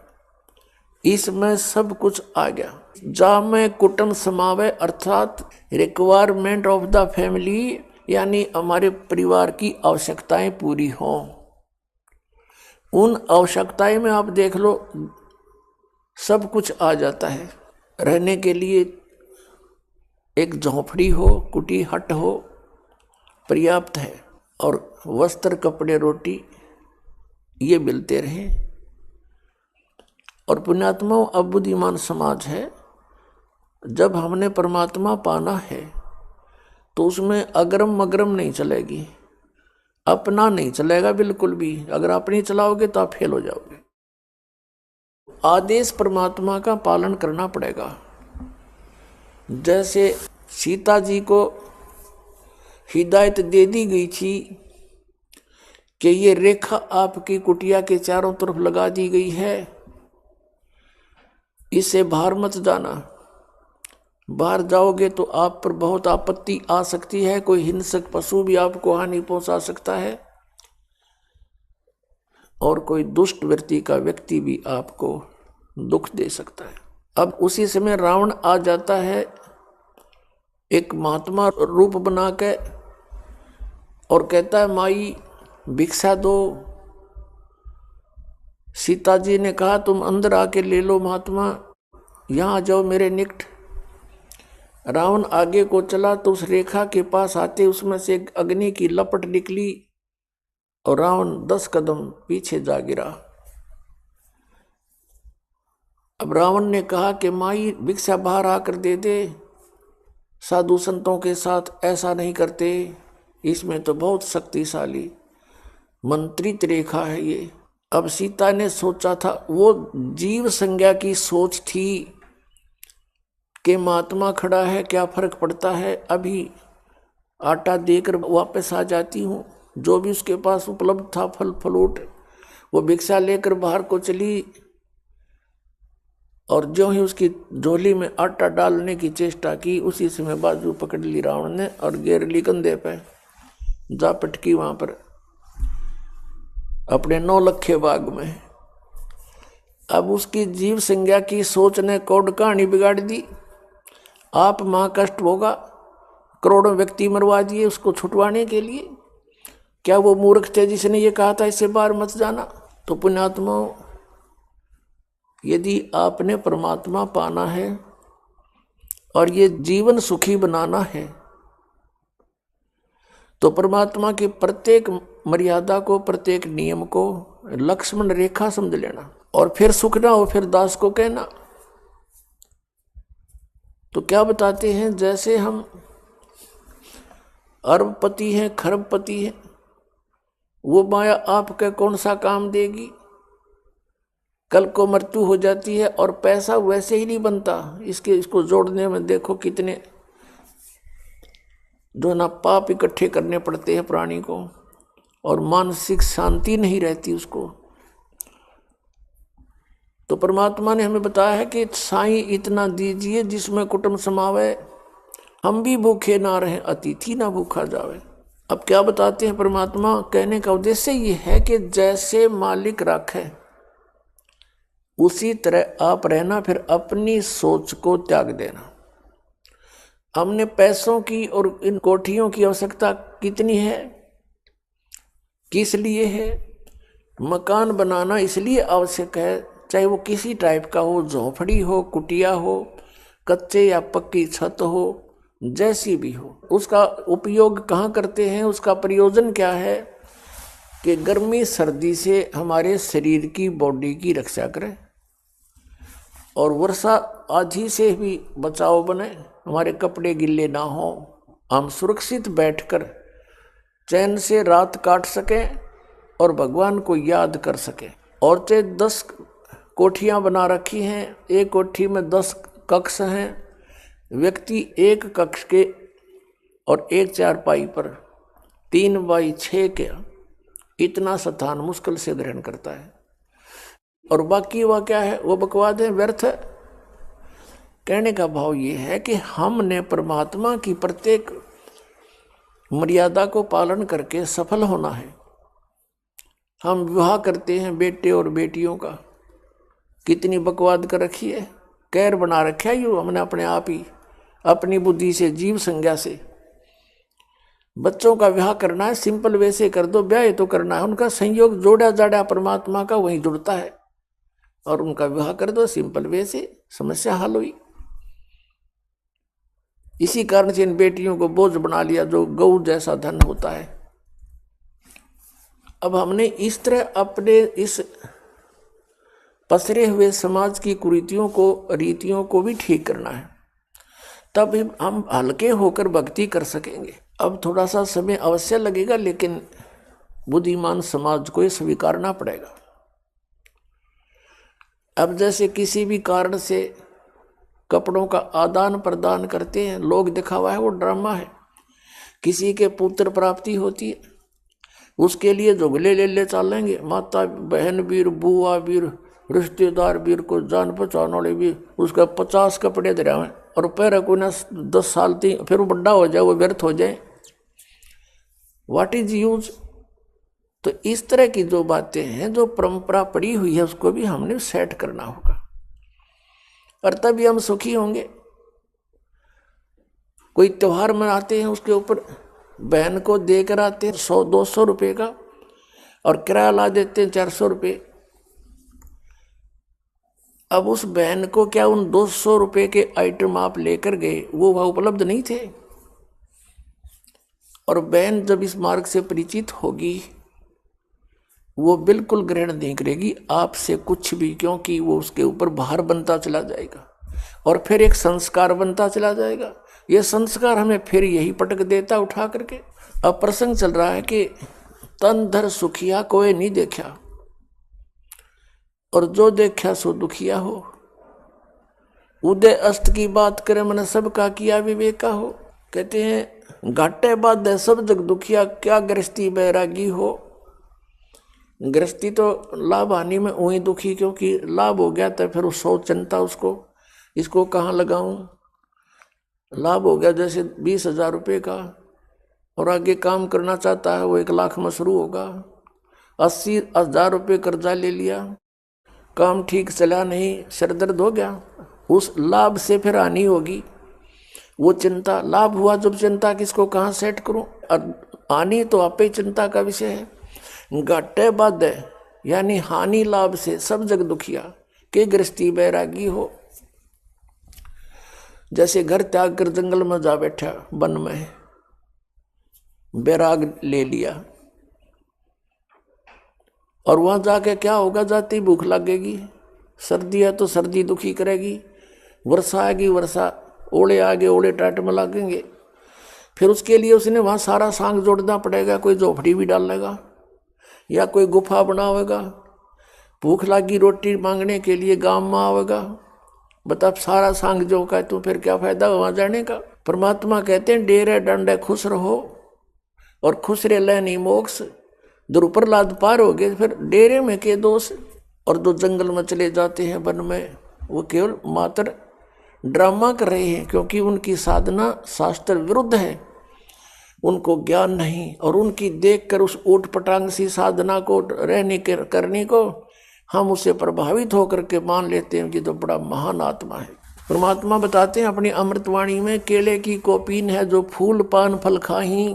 इसमें सब कुछ आ गया। जा मैं कुटुंब समावे अर्थात रिक्वायरमेंट ऑफ द फैमिली, यानी हमारे परिवार की आवश्यकताएं पूरी हों। उन आवश्यकताएं में आप देख लो सब कुछ आ जाता है। रहने के लिए एक झोंपड़ी हो, कुटी हट हो, पर्याप्त है, और वस्त्र कपड़े रोटी ये मिलते रहे। और पुण्यात्माओं, अब बुद्धिमान समाज है, जब हमने परमात्मा पाना है तो उसमें अग्रम मग्रम नहीं चलेगी, अपना नहीं चलेगा बिल्कुल भी। अगर अपनी चलाओगे तो आप फेल हो जाओगे। आदेश परमात्मा का पालन करना पड़ेगा। जैसे सीता जी को हिदायत दे दी गई थी कि ये रेखा आपकी कुटिया के चारों तरफ लगा दी गई है, इससे बाहर मत जाना, बाहर जाओगे तो आप पर बहुत आपत्ति आ सकती है, कोई हिंसक पशु भी आपको हानि पहुंचा सकता है, और कोई दुष्ट वृत्ति का व्यक्ति भी आपको दुख दे सकता है। अब उसी समय रावण आ जाता है एक महात्मा रूप बना के, और कहता है माई भिक्षा दो। सीता जी ने कहा तुम अंदर आके ले लो महात्मा, यहाँ आ जाओ मेरे निकट। रावण आगे को चला तो उस रेखा के पास आते उसमें से एक अग्नि की लपट निकली, और रावण 10 कदम पीछे जा गिरा। अब रावण ने कहा कि माई भिक्षा बाहर आकर दे दे, साधु संतों के साथ ऐसा नहीं करते, इसमें तो बहुत शक्तिशाली मंत्रित रेखा है ये। अब सीता ने सोचा था, वो जीव संज्ञा की सोच थी कि महात्मा खड़ा है क्या फर्क पड़ता है, अभी आटा देकर वापस आ जाती हूँ। जो भी उसके पास उपलब्ध था फल फ्रूट, वो भिक्षा लेकर बाहर को चली, और जो ही उसकी झोली में आटा डालने की चेष्टा की, उसी समय बाजू पकड़ ली रावण ने और गिर ली कंधे पे, जा पटकी वहां पर अपने 9 लखे बाग में। अब उसकी जीव संज्ञा की सोच ने कोड कहानी बिगाड़ दी। आप महाकष्ट होगा, करोड़ों व्यक्ति मरवा दिए उसको छुटवाने के लिए। क्या वो मूर्ख थे जिसने ये कहा था इससे बाहर मत जाना? तो पुण्यात्मा, यदि आपने परमात्मा पाना है और ये जीवन सुखी बनाना है तो परमात्मा की प्रत्येक मर्यादा को, प्रत्येक नियम को लक्ष्मण रेखा समझ लेना। और फिर सुख ना हो फिर दास को कहना। तो क्या बताते हैं, जैसे हम अरबपति हैं, खरबपति हैं, वो माया आपके कौन सा काम देगी? कल को मृत्यु हो जाती है और पैसा वैसे ही नहीं बनता। इसको जोड़ने में देखो कितने जो ना पाप इकट्ठे करने पड़ते हैं प्राणी को, और मानसिक शांति नहीं रहती उसको। तो परमात्मा ने हमें बताया है कि साईं इतना दीजिए जिसमें कुटुंब समावे, हम भी भूखे ना रहे, अतिथि ना भूखा जावे। अब क्या बताते हैं परमात्मा? कहने का उद्देश्य ये है कि जैसे मालिक राखे उसी तरह आप रहना, फिर अपनी सोच को त्याग देना। हमने पैसों की और इन कोठियों की आवश्यकता कितनी है, किस लिए है? मकान बनाना इसलिए आवश्यक है, चाहे वो किसी टाइप का हो, झोपड़ी हो, कुटिया हो, कच्चे या पक्की छत हो, जैसी भी हो। उसका उपयोग कहाँ करते हैं, उसका प्रयोजन क्या है? कि गर्मी सर्दी से हमारे शरीर की, बॉडी की रक्षा करें, और वर्षा आधी से भी बचाव बने, हमारे कपड़े गिल्ले ना हो, हम सुरक्षित बैठकर चैन से रात काट सकें और भगवान को याद कर सकें। और चाहे 10 कोठियाँ बना रखी हैं, एक कोठी में 10 कक्ष हैं, व्यक्ति एक कक्ष के और एक चारपाई पर 3x6 के इतना स्थान मुश्किल से ग्रहण करता है। और बाकी वह क्या है? वो बकवाद है, व्यर्थ है। कहने का भाव ये है कि हमने परमात्मा की प्रत्येक मर्यादा को पालन करके सफल होना है। हम विवाह करते हैं बेटे और बेटियों का, कितनी बकवाद कर रखी है, कैर बना रखा है यू हमने अपने आप ही, अपनी बुद्धि से, जीव संज्ञा से। बच्चों का विवाह करना है, सिंपल वे से कर दो, ब्याह तो करना है, उनका संयोग जोड़ा जाड़ा परमात्मा का वहीं जुड़ता है, और उनका विवाह कर दो सिंपल वे से, समस्या हल हुई। इसी कारण से इन बेटियों को बोझ बना लिया जो गौ जैसा धन होता है। अब हमने इस तरह अपने इस पसरे हुए समाज की कुरीतियों को, रीतियों को भी ठीक करना है, तब हम हल्के होकर भक्ति कर सकेंगे। अब थोड़ा सा समय अवश्य लगेगा, लेकिन बुद्धिमान समाज को ये स्वीकारना पड़ेगा। अब जैसे किसी भी कारण से कपड़ों का आदान प्रदान करते हैं, लोग दिखावा है, वो ड्रामा है। किसी के पुत्र प्राप्ति होती है, उसके लिए जुगले ले चलेंगे, माता बहन वीर, बुआ वीर, रिश्तेदार वीर को जान पहचान वाले भी, उसका 50 कपड़े दे रहे हैं और पैर को ना 10 साल तक, फिर वो बड़ा हो जाए, वो व्यर्थ हो जाए। What is use? तो इस तरह की जो बातें हैं, जो परंपरा पड़ी हुई है, उसको भी हमने सेट करना होगा, और तभी हम सुखी होंगे। कोई त्योहार मनाते हैं, उसके ऊपर बहन को देकर आते हैं 100-200 रुपये का, और किराया ला देते हैं 400 रुपये। अब उस बहन को क्या उन 200 रुपये के आइटम आप लेकर गए, वो वह उपलब्ध नहीं थे? और बहन जब इस मार्ग से परिचित होगी, वो बिल्कुल ग्रहण नहीं करेगी आपसे कुछ भी, क्योंकि वो उसके ऊपर भार बनता चला जाएगा, और फिर एक संस्कार बनता चला जाएगा। ये संस्कार हमें फिर यही पटक देता उठा करके। अब प्रसंग चल रहा है कि तन धर सुखिया कोई नहीं देखा, और जो देखा सो दुखिया हो। उदय अस्त की बात करे, मन सबका किया विवेका हो। कहते हैं घाटे बाद सब जग दुखिया, क्या गृहस्थी बैरागी हो। गृहस्थी तो लाभ हानि में वही दुखी, क्योंकि लाभ हो गया तो फिर सो चिंता उसको, इसको कहाँ लगाऊं। लाभ हो गया जैसे 20,000 रुपये का, और आगे काम करना चाहता है वो 1 लाख में शुरू होगा। 80,000 रुपये कर्जा ले लिया, काम ठीक चला नहीं, सिर दर्द हो गया, उस लाभ से फिर हानि होगी। वो चिंता, लाभ हुआ जब चिंता किसको कहाँ सेट करूं, और हानि तो आपे चिंता का विषय है। घाटे बाधे यानी हानि लाभ से सब जग दुखिया के गृहस्थी बैरागी हो। जैसे घर त्याग कर जंगल में जा बैठा, वन में बैराग ले लिया, और वहां जाके क्या होगा, जाती भूख लगेगी, सर्दी है तो सर्दी दुखी करेगी, वर्षा आएगी वर्षा, ओले आगे ओले टाट में लगेंगे। फिर उसके लिए उसने वहां सारा सांग जोड़ना पड़ेगा, कोई झोपड़ी भी डालेगा या कोई गुफा बनावेगा, भूख लगी रोटी मांगने के लिए गांव में आवेगा। बता सारा सांग जो का, तो फिर क्या फायदा वहां जाने का। परमात्मा कहते हैं डेरे डंडे खुश रहो और खुश रह ले नहीं मोक्ष। दुर्प्रहलाद पार हो गए, फिर डेरे में के दोष। और जो जंगल में चले जाते हैं वन में, वो केवल मात्र ड्रामा कर रहे हैं, क्योंकि उनकी साधना शास्त्र विरुद्ध है, उनको ज्ञान नहीं। और उनकी देखकर उस ऊट पटांग सी साधना को रहने के करने को हम उसे प्रभावित होकर के मान लेते हैं कि तो बड़ा महान आत्मा है। परमात्मा बताते हैं अपनी अमृतवाणी में, केले की कोपीन है जो फूल पान फल खाही,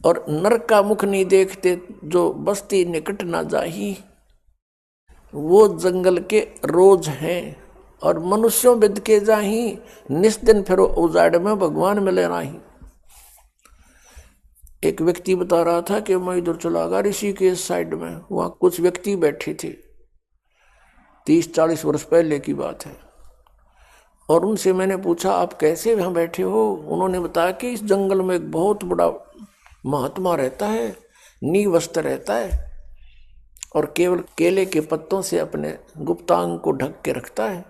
और नरक का मुख नहीं देखते जो बस्ती निकट ना जाही। वो जंगल के रोज हैं और मनुष्यों बिद के जाही, निस्दिन फिरो उजाड़ में भगवान मिले नाही। एक व्यक्ति बता रहा था कि मैं इधर चला गया ऋषिकेश साइड में, वहां कुछ व्यक्ति बैठे थे, 30-40 वर्ष पहले की बात है। और उनसे मैंने पूछा आप कैसे वहां बैठे हो। उन्होंने बताया कि इस जंगल में एक बहुत बड़ा महात्मा रहता है, नीवस्त्र रहता है, और केवल केले के पत्तों से अपने गुप्तांग को ढक के रखता है,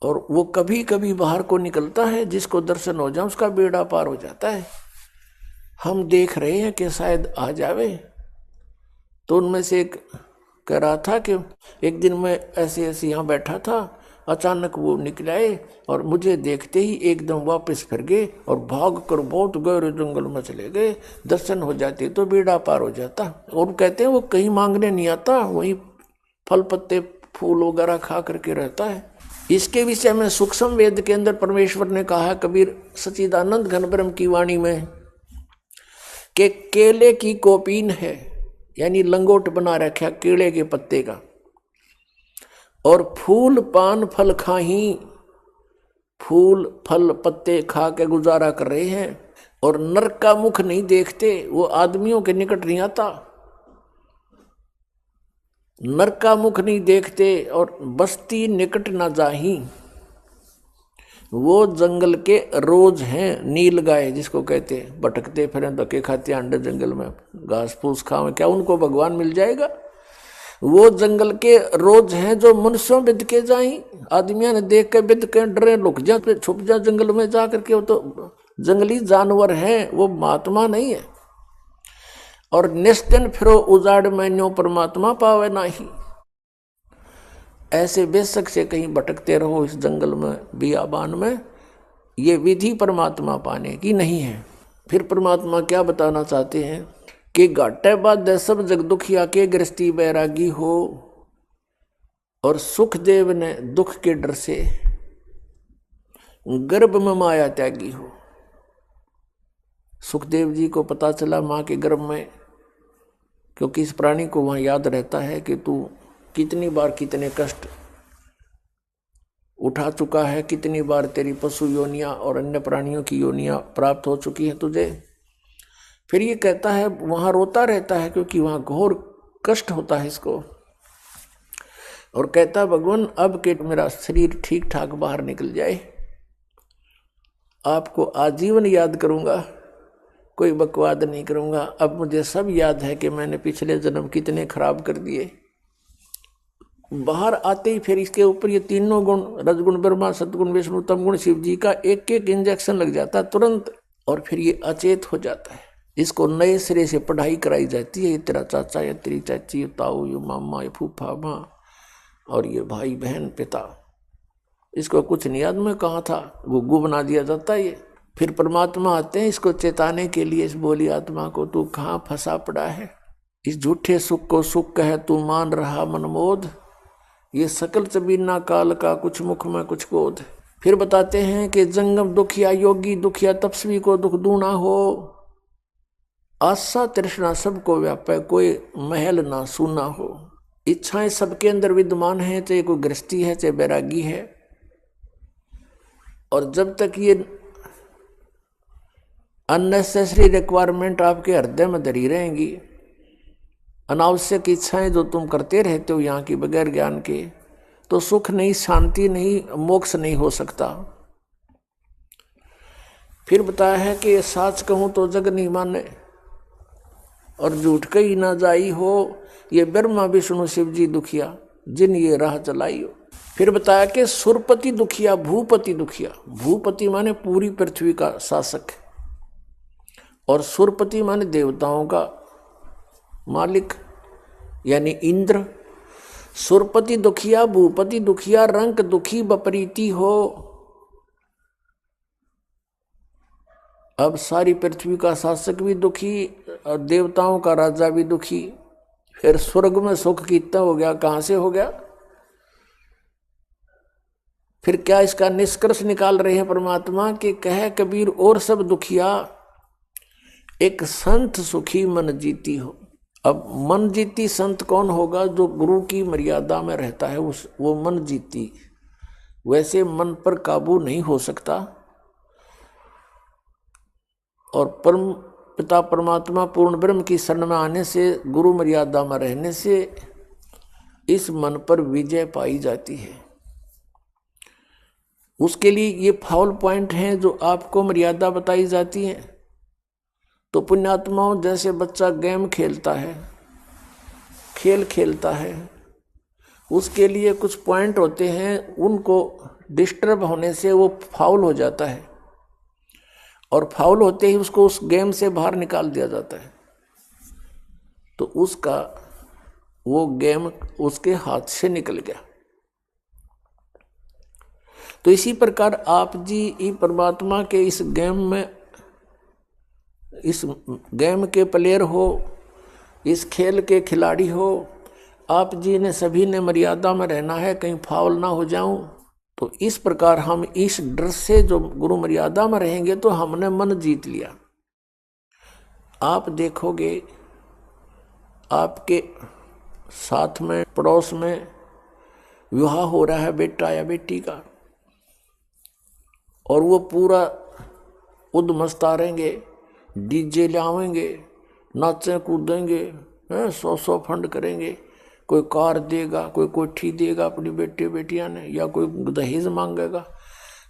और वो कभी कभी बाहर को निकलता है, जिसको दर्शन हो जाए उसका बेड़ा पार हो जाता है। हम देख रहे हैं कि शायद आ जावे। तो उनमें से एक कह रहा था कि एक दिन मैं ऐसे ऐसे यहाँ बैठा था, अचानक वो निकल आए और मुझे देखते ही एकदम वापस फिर गए और भाग कर बहुत गहरे जंगल में चले गए। दर्शन हो जाते तो बेड़ा पार हो जाता। और कहते हैं वो कहीं मांगने नहीं आता, वही फल पत्ते फूल वगैरह खा करके रहता है। इसके विषय में सूक्ष्म वेद के अंदर परमेश्वर ने कहा, कबीर सच्चिदानंद घन ब्रह्म की वाणी में, कि केले की कोपीन है, यानी लंगोट बना रखा केले के पत्ते का, और फूल पान फल खाही, फूल फल पत्ते खा के गुजारा कर रहे हैं, और नरक का मुख नहीं देखते, वो आदमियों के निकट नहीं आता, नरक का मुख नहीं देखते, और बस्ती निकट ना जाही। वो जंगल के रोज हैं, नील गाय जिसको कहते हैं, भटकते फिरें धक्के खाते अंडे जंगल में, घास फूस खावे, क्या उनको भगवान मिल जाएगा। वो जंगल के रोज हैं जो मनुष्यों बिद के जाई, आदमियों ने देख के बिद के डरे, लुक जा छुप जा जंगल में जा करके, वो तो जंगली जानवर हैं, वो महात्मा नहीं है। और निस्दिन फिरो उजाड़ में न्यो परमात्मा पावे नाही। ऐसे बेशक से कहीं भटकते रहो इस जंगल में बियाबान में, ये विधि परमात्मा पाने की नहीं है। फिर परमात्मा क्या बताना चाहते हैं कि घाटे बाधे सब जग दुखिया के गृहस्थी बैरागी हो, और सुखदेव ने दुख के डर से गर्भ में माया त्यागी हो। सुखदेव जी को पता चला माँ के गर्भ में, क्योंकि इस प्राणी को वहां याद रहता है कि तू कितनी बार कितने कष्ट उठा चुका है, कितनी बार तेरी पशु योनियां और अन्य प्राणियों की योनियां प्राप्त हो चुकी हैं तुझे। फिर ये कहता है, वहां रोता रहता है क्योंकि वहां घोर कष्ट होता है इसको, और कहता भगवान अब के मेरा शरीर ठीक ठाक बाहर निकल जाए, आपको आजीवन याद करूंगा, कोई बकवाद नहीं करूंगा। अब मुझे सब याद है कि मैंने पिछले जन्म कितने खराब कर दिए। बाहर आते ही फिर इसके ऊपर ये तीनों गुण, रजगुण ब्रह्मा, सतगुण विष्णु, तमगुण शिव जी का एक एक इंजेक्शन लग जाता तुरंत, और फिर ये अचेत हो जाता है। इसको नए सिरे से पढ़ाई कराई जाती है, ये तेरा चाचा, ये तेरी चाची, ये ताऊ, ये मामा, ये फूफा माँ, और ये भाई बहन पिता। इसको कुछ नहीं याद में कहाँ था, गुग्गू बना दिया जाता है ये। फिर परमात्मा आते हैं इसको चेताने के लिए, इस बोली आत्मा को, तू कहाँ फंसा पड़ा है, इस झूठे सुख को सुख कहे तू मान रहा मनमोद, ये सकल चबीना काल का कुछ मुख में कुछ बोध। फिर बताते हैं कि जंगम दुखिया योगी दुखिया तपस्वी को दुख दूना हो, आशा तृष्णा सबको व्यापे कोई महल ना सूना हो। इच्छाएं सबके अंदर विद्यमान है, चाहे कोई गृहस्थी है चाहे बैरागी है। और जब तक ये अननेसेसरी रिक्वायरमेंट आपके हृदय में धरी रहेंगी, अनावश्यक इच्छाएं जो तुम करते रहते हो यहाँ की बगैर ज्ञान के, तो सुख नहीं, शांति नहीं, मोक्ष नहीं हो सकता। फिर बताया है कि साच कहूं तो जग नहीं माने और झूठ कही ना जाई हो, ये ब्रह्मा विष्णु शिव जी दुखिया जिन ये राह चलाई हो। फिर बताया कि सुरपति दुखिया भूपति दुखिया, भूपति माने पूरी पृथ्वी का शासक और सुरपति माने देवताओं का मालिक यानी इंद्र। सुरपति दुखिया भूपति दुखिया रंक दुखी बपरीति हो। अब सारी पृथ्वी का शासक भी दुखी और देवताओं का राजा भी दुखी। फिर स्वर्ग में सुख कितना हो गया, कहां से हो गया? फिर क्या इसका निष्कर्ष निकाल रहे हैं परमात्मा कि कह कबीर और सब दुखिया एक संत सुखी मन जीती हो। अब मन जीती संत कौन होगा? जो गुरु की मर्यादा में रहता है वो मन जीती। वैसे मन पर काबू नहीं हो सकता और परम पिता परमात्मा पूर्ण ब्रह्म की शरण में आने से, गुरु मर्यादा में रहने से इस मन पर विजय पाई जाती है। उसके लिए ये फाउल पॉइंट हैं जो आपको मर्यादा बताई जाती है। तो पुण्यात्माओं, जैसे बच्चा गेम खेलता है, खेल खेलता है, उसके लिए कुछ पॉइंट होते हैं, उनको डिस्टर्ब होने से वो फाउल हो जाता है और फाउल होते ही उसको उस गेम से बाहर निकाल दिया जाता है। तो उसका वो गेम उसके हाथ से निकल गया। तो इसी प्रकार आप जी परमात्मा के इस गेम के प्लेयर हो, इस खेल के खिलाड़ी हो। आप जी ने सभी ने मर्यादा में रहना है, कहीं फाउल ना हो जाऊं। तो इस प्रकार हम इस डर से जो गुरु मर्यादा में रहेंगे तो हमने मन जीत लिया। आप देखोगे आपके साथ में पड़ोस में विवाह हो रहा है बेटा या बेटी का, और वो पूरा उद्मस्ता रहेंगे, डीजे लावेंगे, नाचे कूदेंगे, 100 फंड करेंगे, कोई कार देगा, कोई कोठी देगा अपनी बेटे बेटियां ने, या कोई दहेज मांगेगा।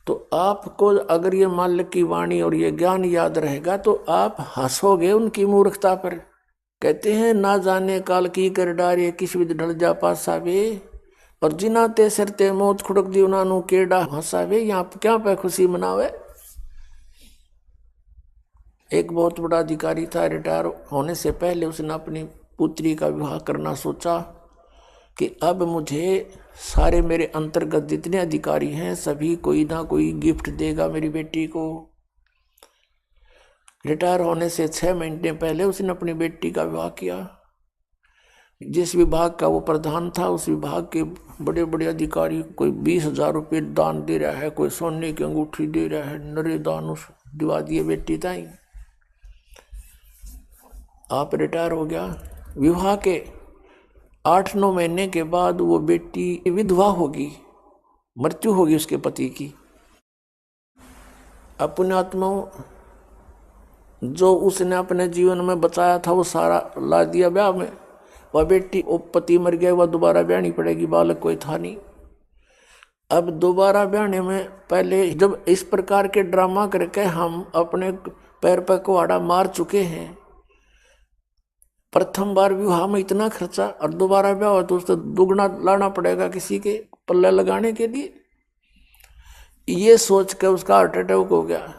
तो आपको अगर ये माल्य की वाणी और ये ज्ञान याद रहेगा तो आप हंसोगे उनकी मूर्खता पर। कहते हैं ना जाने काल की कर डारे किस विध ढल जा पासावे, और जिना ते सिर ते मौत खुड़क दी उन्होंने केड़ा हंसावे। यहाँ क्या पे खुशी मनावे? एक बहुत बड़ा अधिकारी था, रिटायर होने से पहले उसने अपनी पुत्री का विवाह करना सोचा कि अब मुझे सारे मेरे अंतर्गत जितने अधिकारी हैं सभी कोई ना कोई गिफ्ट देगा मेरी बेटी को। रिटायर होने से 6 महीने पहले उसने अपनी बेटी का विवाह किया। जिस विभाग का वो प्रधान था, उस विभाग के बड़े बड़े अधिकारी कोई 20,000 रुपये दान दे रहा है, कोई सोने की अंगूठी दे रहा है, नरे दान उस दिवा दिए बेटी ताई। आप रिटायर हो गया। विवाह के 8-9 महीने के बाद वो बेटी विधवा होगी, मृत्यु होगी उसके पति की। अपने आत्माओं जो उसने अपने जीवन में बचाया था वो सारा ला दिया ब्याह में। वह बेटी, वो पति मर गया, वह दोबारा ब्याहनी पड़ेगी, बालक कोई था नहीं। अब दोबारा ब्याहने में पहले जब इस प्रकार के ड्रामा करके हम अपने पैर पर कुहाड़ा मार चुके हैं, प्रथम बार विवाह में इतना खर्चा और दोबारा ब्याह हो तो उसको दुगना लाना पड़ेगा किसी के पल्ले लगाने के लिए। ये सोच के उसका हार्ट अटैक हो गया।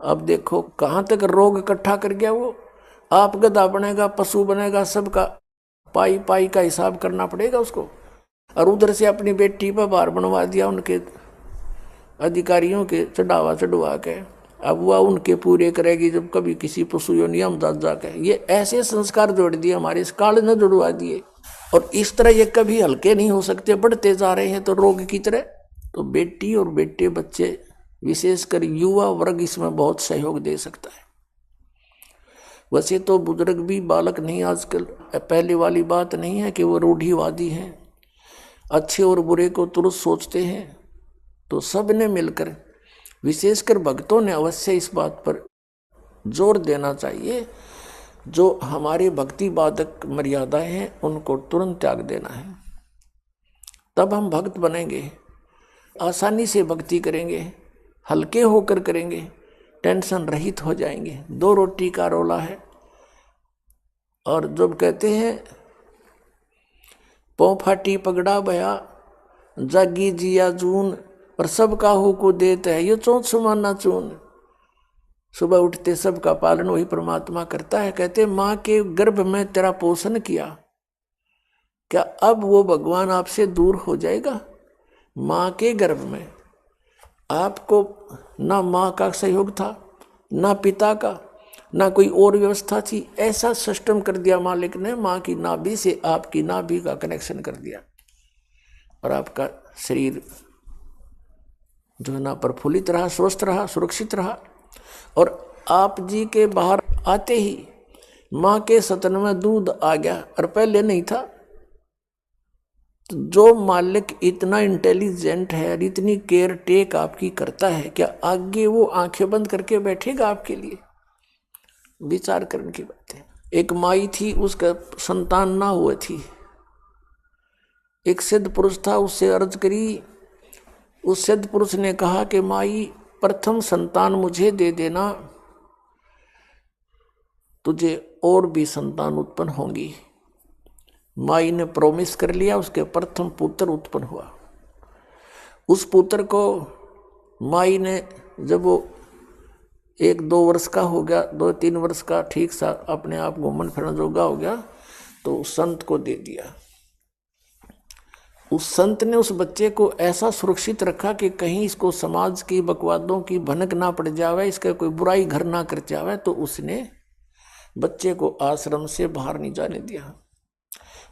अब देखो कहाँ तक रोग इकट्ठा कर गया वो। आप गधा बनेगा, पशु बनेगा, सबका पाई पाई का हिसाब करना पड़ेगा उसको। और उधर से अपनी बेटी पर भार बनवा दिया उनके अधिकारियों के चढ़ावा चढ़वा के। अब वह उनके पूरे करेगी जब कभी किसी पशु योनि हम जाके। ये ऐसे संस्कार जोड़ दिए हमारे, इस काल ने जुड़वा दिए। और इस तरह ये कभी हल्के नहीं हो सकते, बढ़ते जा रहे हैं तो रोग की तरह। तो बेटी और बेटे बच्चे, विशेषकर युवा वर्ग इसमें बहुत सहयोग दे सकता है। वैसे तो बुजुर्ग भी बालक नहीं आजकल, पहले वाली बात नहीं है कि वो रूढ़िवादी हैं, अच्छे और बुरे को तुरंत सोचते हैं। तो सब ने मिलकर, विशेषकर भक्तों ने अवश्य इस बात पर जोर देना चाहिए, जो हमारी भक्ति बाधक मर्यादाएं हैं उनको तुरंत त्याग देना है। तब हम भक्त बनेंगे, आसानी से भक्ति करेंगे, हल्के होकर करेंगे, टेंशन रहित हो जाएंगे। 2 रोटी का रोला है। और जब कहते हैं पौ फाटी पगड़ा बया जागी जिया जून, और सबका हो को देता है ये चौथ सुमाना चून। सुबह उठते सबका पालन वही परमात्मा करता है। कहते माँ के गर्भ में तेरा पोषण किया, क्या अब वो भगवान आपसे दूर हो जाएगा? माँ के गर्भ में आपको ना माँ का सहयोग था, ना पिता का, ना कोई और व्यवस्था थी। ऐसा सिस्टम कर दिया मालिक ने, माँ की नाभि से आपकी नाभि का कनेक्शन कर दिया, और आपका शरीर जो है ना प्रफुल्लित रहा, स्वस्थ रहा, सुरक्षित रहा। और आप जी के बाहर आते ही माँ के स्तन में दूध आ गया, और पहले नहीं था। तो जो मालिक इतना इंटेलिजेंट है और इतनी केयर टेक आपकी करता है, क्या आगे वो आंखें बंद करके बैठेगा आपके लिए? विचार करने की बात है। एक माई थी, उसका संतान ना हुए थी। एक सिद्ध पुरुष था, उससे अर्ज करी। उस सिद्ध पुरुष ने कहा कि माई प्रथम संतान मुझे दे देना, तुझे और भी संतान उत्पन्न होंगी। माई ने प्रॉमिस कर लिया, उसके प्रथम पुत्र उत्पन्न हुआ। उस पुत्र को माई ने जब वो 1-2 वर्ष का हो गया, 2-3 वर्ष का ठीक सा अपने आप घूमन फिरन जोगा हो गया, तो उस संत को दे दिया। उस संत ने उस बच्चे को ऐसा सुरक्षित रखा कि कहीं इसको समाज की बकवादों की भनक ना पड़ जावे, इसका कोई बुराई घर ना कर जावे। तो उसने बच्चे को आश्रम से बाहर नहीं जाने दिया।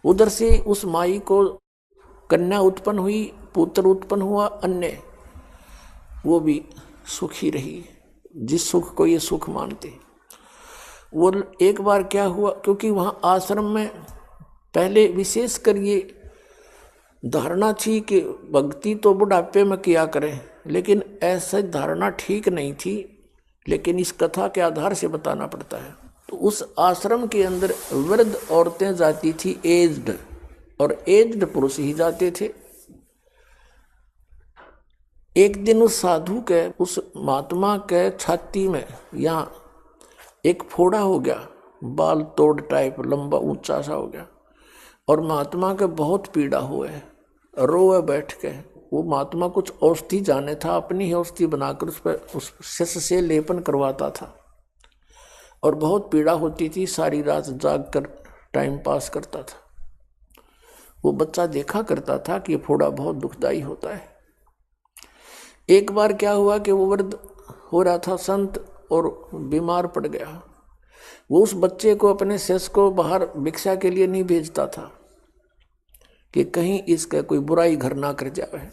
उधर से उस माई को कन्या उत्पन्न हुई, पुत्र उत्पन्न हुआ, अन्य वो भी सुखी रही, जिस सुख को ये सुख मानते। वो एक बार क्या हुआ, क्योंकि वहाँ आश्रम में पहले विशेष कर ये धारणा थी कि भक्ति तो बुढ़ापे में किया करें, लेकिन ऐसा धारणा ठीक नहीं थी। लेकिन इस कथा के आधार से बताना पड़ता है। तो उस आश्रम के अंदर वृद्ध औरतें जाती थी, एज्ड, और एज्ड पुरुष ही जाते थे। एक दिन उस साधु के, उस महात्मा के छाती में यहाँ एक फोड़ा हो गया, बाल तोड़ टाइप, लंबा ऊंचा सा हो गया, और महात्मा के बहुत पीड़ा हुए, रोए बैठ के। वो महात्मा कुछ औषधि जाने था, अपनी ही औषधि बनाकर उस पर उस शिष्य से लेपन करवाता था, और बहुत पीड़ा होती थी। सारी रात जाग कर टाइम पास करता था। वो बच्चा देखा करता था कि ये फोड़ा बहुत दुखदाई होता है। एक बार क्या हुआ कि वो वृद्ध हो रहा था संत, और बीमार पड़ गया। वो उस बच्चे को, अपने शिष्य को बाहर भिक्षा के लिए नहीं भेजता था कि कहीं इसका कोई बुराई घर ना कर जाए।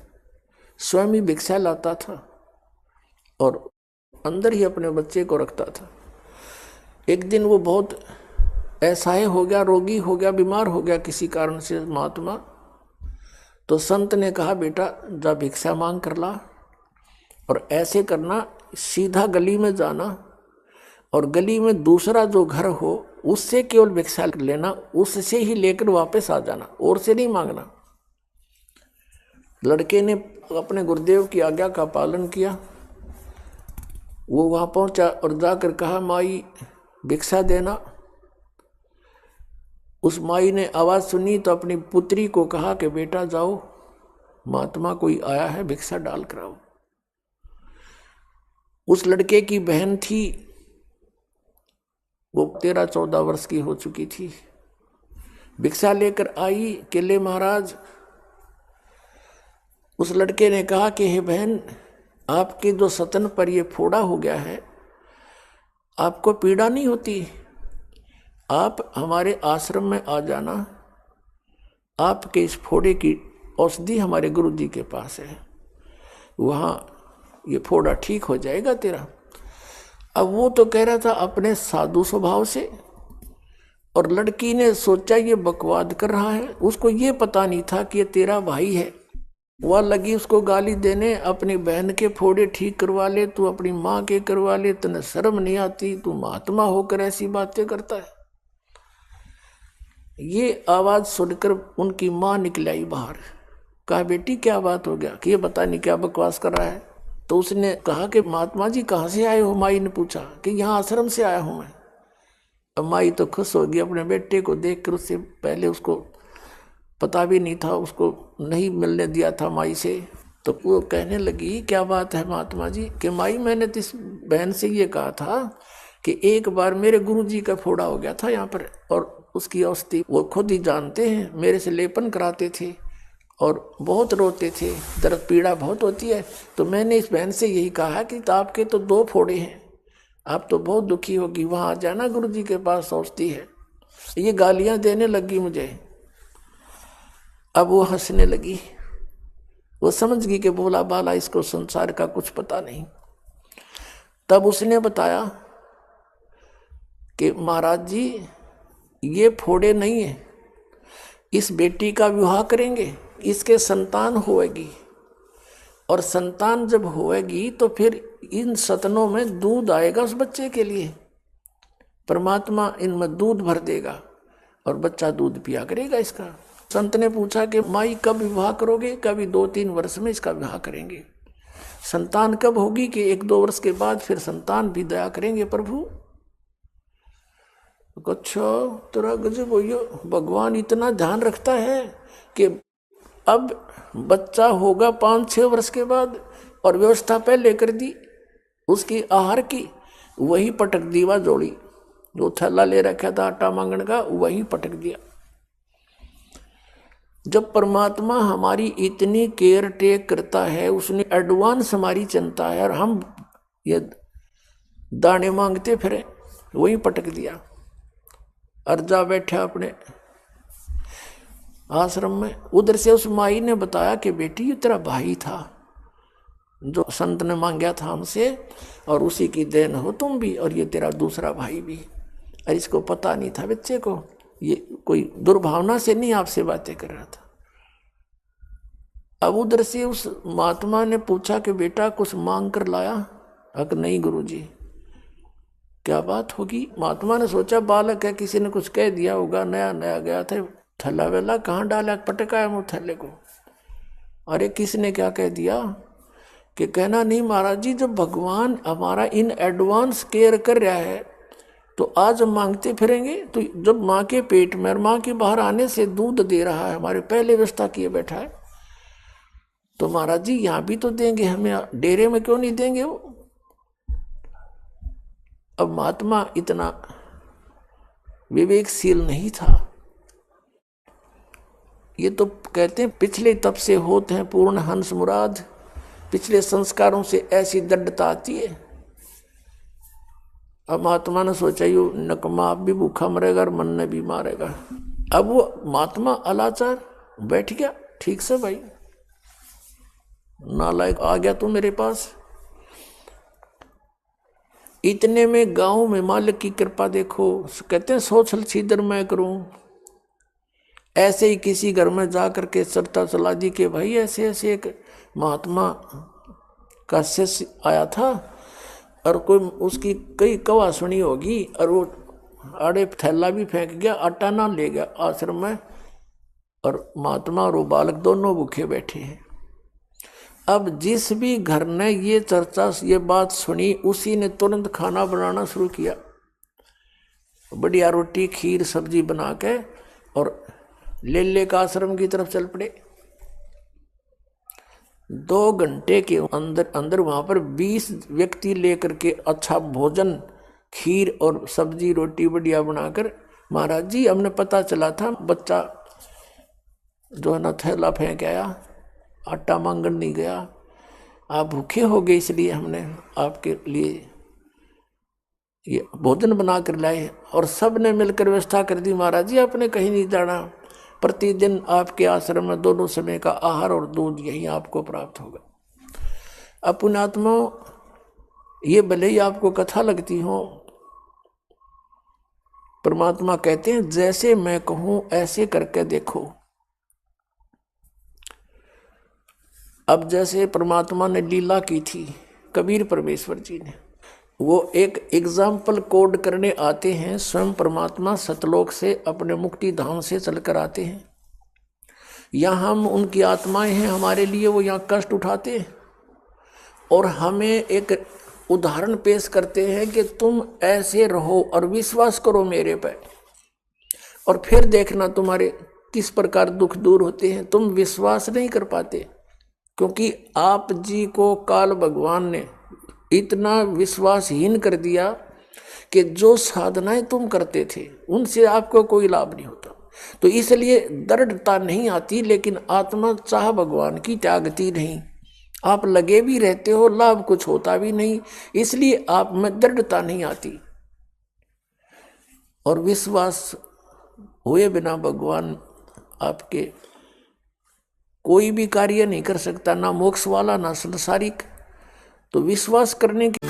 स्वयं ही भिक्षा लाता था और अंदर ही अपने बच्चे को रखता था। एक दिन वो बहुत असहाय हो गया, रोगी हो गया, बीमार हो गया किसी कारण से महात्मा। तो संत ने कहा, बेटा जा भिक्षा मांग कर ला, और ऐसे करना, सीधा गली में जाना, और गली में दूसरा जो घर हो उससे केवल भिक्षा लेना, उससे ही लेकर वापस आ जाना, और से नहीं मांगना। लड़के ने अपने गुरुदेव की आज्ञा का पालन किया। वो वहां पहुंचा और जाकर कहा, माई भिक्षा देना। उस माई ने आवाज सुनी तो अपनी पुत्री को कहा कि बेटा जाओ, महात्मा कोई आया है, भिक्षा डाल कर आओ। उस लड़के की बहन थी, वो 13-14 वर्ष की हो चुकी थी। भिक्षा लेकर आई। केले महाराज, उस लड़के ने कहा कि हे बहन, आपके जो सतन पर ये फोड़ा हो गया है, आपको पीड़ा नहीं होती। आप हमारे आश्रम में आ जाना, आपके इस फोड़े की औषधि हमारे गुरु जी के पास है, वहाँ ये फोड़ा ठीक हो जाएगा तेरा। अब वो तो कह रहा था अपने साधु स्वभाव से, और लड़की ने सोचा ये बकवाद कर रहा है। उसको ये पता नहीं था कि ये तेरा भाई है। वह लगी उसको गाली देने, अपनी बहन के फोड़े ठीक करवा ले, तू अपनी माँ के करवा ले, तने शर्म नहीं आती, तू महात्मा होकर ऐसी बातें करता है। ये आवाज सुनकर उनकी माँ निकल आई बाहर। कहा बेटी क्या बात हो गया कि ये बता नहीं क्या बकवास कर रहा है। तो उसने कहा कि महात्मा जी कहाँ से आए हो। माई ने पूछा कि यहाँ आश्रम से आया हूँ मैं। अब माई तो खुश हो गई अपने बेटे को देखकर। उससे पहले उसको पता भी नहीं था, उसको नहीं मिलने दिया था माई से। तो वो कहने लगी क्या बात है महात्मा जी कि माई मैंने तो इस बहन से ये कहा था कि एक बार मेरे गुरु जी का फोड़ा हो गया था यहाँ पर, और उसकी औषधि वो खुद ही जानते हैं, मेरे से लेपन कराते थे और बहुत रोते थे, दर्द पीड़ा बहुत होती है। तो मैंने इस बहन से यही कहा कि तो आपके तो 2 फोड़े हैं, आप तो बहुत दुखी होगी, वहाँ आ जाना गुरु जी के पास औषधि है। ये गालियाँ देने लगी मुझे। अब वो हंसने लगी, वो समझ गई कि बोला बाला इसको संसार का कुछ पता नहीं। तब उसने बताया कि महाराज जी ये फोड़े नहीं है, इस बेटी का विवाह करेंगे, इसके संतान होएगी, और संतान जब होएगी तो फिर इन सतनों में दूध आएगा उस बच्चे के लिए। परमात्मा इनमें दूध भर देगा और बच्चा दूध पिया करेगा इसका। संत ने पूछा कि माई कब विवाह करोगे। कभी 2-3 वर्ष में इसका विवाह करेंगे। संतान कब होगी कि 1-2 वर्ष के बाद फिर संतान भी दया करेंगे प्रभु। अच्छा तेरा गजब हो, भगवान इतना ध्यान रखता है कि अब बच्चा होगा 5-6 वर्ष के बाद, और व्यवस्था पहले कर दी उसकी आहार की। वही पटक दीवा जोड़ी, जो थैला ले रखा था आटा मांगने का वही पटक दिया। जब परमात्मा हमारी इतनी केयर टेक करता है, उसने एडवांस हमारी चिंता है, और हम ये दाने मांगते फिरे, वही पटक दिया। अर्जा बैठा अपने आश्रम में। उधर से उस माई ने बताया कि बेटी ये तेरा भाई था जो संत ने मांगा था हमसे, और उसी की देन हो तुम भी, और ये तेरा दूसरा भाई भी। और इसको पता नहीं था बच्चे को, ये कोई दुर्भावना से नहीं आपसे बातें कर रहा था। अब उधर से उस महात्मा ने पूछा कि बेटा कुछ मांग कर लाया। अगर नहीं गुरुजी। क्या बात होगी। महात्मा ने सोचा बालक है, किसी ने कुछ कह दिया होगा, नया नया गया था, थैला वेला कहाँ डाला, पटकाया मुँह थैले को। अरे किसने क्या कह दिया कि कहना नहीं महाराज जी, जब भगवान हमारा इन एडवांस केयर कर रहा है तो आज हम मांगते फिरेंगे। तो जब माँ के पेट में और माँ के बाहर आने से दूध दे रहा है, हमारे पहले व्यवस्था किए बैठा है, तो महाराज जी यहाँ भी तो देंगे हमें, डेरे में क्यों नहीं देंगे वो। अब महात्मा इतना विवेकशील नहीं था। ये तो कहते हैं पिछले तप से होते हैं पूर्ण हंस मुराद। पिछले संस्कारों से ऐसी दृढ़ता आती है। अब महात्मा ने सोचा यू नकमा आप भी भूखा मरेगा और मन ने भी मारेगा। अब वो महात्मा अलाचार बैठ गया, ठीक से भाई नालायक आ गया तू मेरे पास। इतने में गांव में मालिक की कृपा देखो, कहते हैं सोचल सीधर मैं करूं। ऐसे ही किसी घर में जा करके चर्चा चला दी कि भाई ऐसे ऐसे एक महात्मा का शिष्य आया था, और कोई उसकी कई कवा सुनी होगी, और वो आड़े थैला भी फेंक गया, आटा ना ले गया आश्रम में, और महात्मा और वो बालक दोनों भूखे बैठे हैं। अब जिस भी घर ने ये चर्चा ये बात सुनी, उसी ने तुरंत खाना बनाना शुरू किया। बढ़िया रोटी खीर सब्जी बना के और ले का आश्रम की तरफ चल पड़े। 2 घंटे के अंदर अंदर वहां पर 20 व्यक्ति लेकर के अच्छा भोजन खीर और सब्जी रोटी बढ़िया बनाकर, महाराज जी हमने पता चला था बच्चा जो है ना थैला फेंक आया, आटा मांगन नहीं गया, आप भूखे हो गए इसलिए हमने आपके लिए ये भोजन बना कर लाए, और सब ने मिलकर व्यवस्था कर दी। महाराज जी आपने कहीं नहीं जाना, प्रतिदिन आपके आश्रम में दोनों समय का आहार और दूध यही आपको प्राप्त होगा। अब पुण्यात्मा, ये भले ही आपको कथा लगती हो, परमात्मा कहते हैं जैसे मैं कहूं ऐसे करके देखो। अब जैसे परमात्मा ने लीला की थी कबीर परमेश्वर जी ने, वो एक एग्जाम्पल कोड करने आते हैं। स्वयं परमात्मा सतलोक से अपने मुक्ति धाम से चलकर आते हैं, यहाँ हम उनकी आत्माएं हैं, हमारे लिए वो यहाँ कष्ट उठाते हैं और हमें एक उदाहरण पेश करते हैं कि तुम ऐसे रहो और विश्वास करो मेरे पे, और फिर देखना तुम्हारे किस प्रकार दुख दूर होते हैं। तुम विश्वास नहीं कर पाते क्योंकि आप जी को काल भगवान ने इतना विश्वासहीन कर दिया कि जो साधनाएं तुम करते थे उनसे आपको कोई लाभ नहीं होता। तो इसलिए दृढ़ता नहीं आती, लेकिन आत्मा चाह भगवान की त्यागती नहीं। आप लगे भी रहते हो, लाभ कुछ होता भी नहीं, इसलिए आप में दृढ़ता नहीं आती। और विश्वास हुए बिना भगवान आपके कोई भी कार्य नहीं कर सकता, ना मोक्ष वाला ना संसारिक। तो विश्वास करने की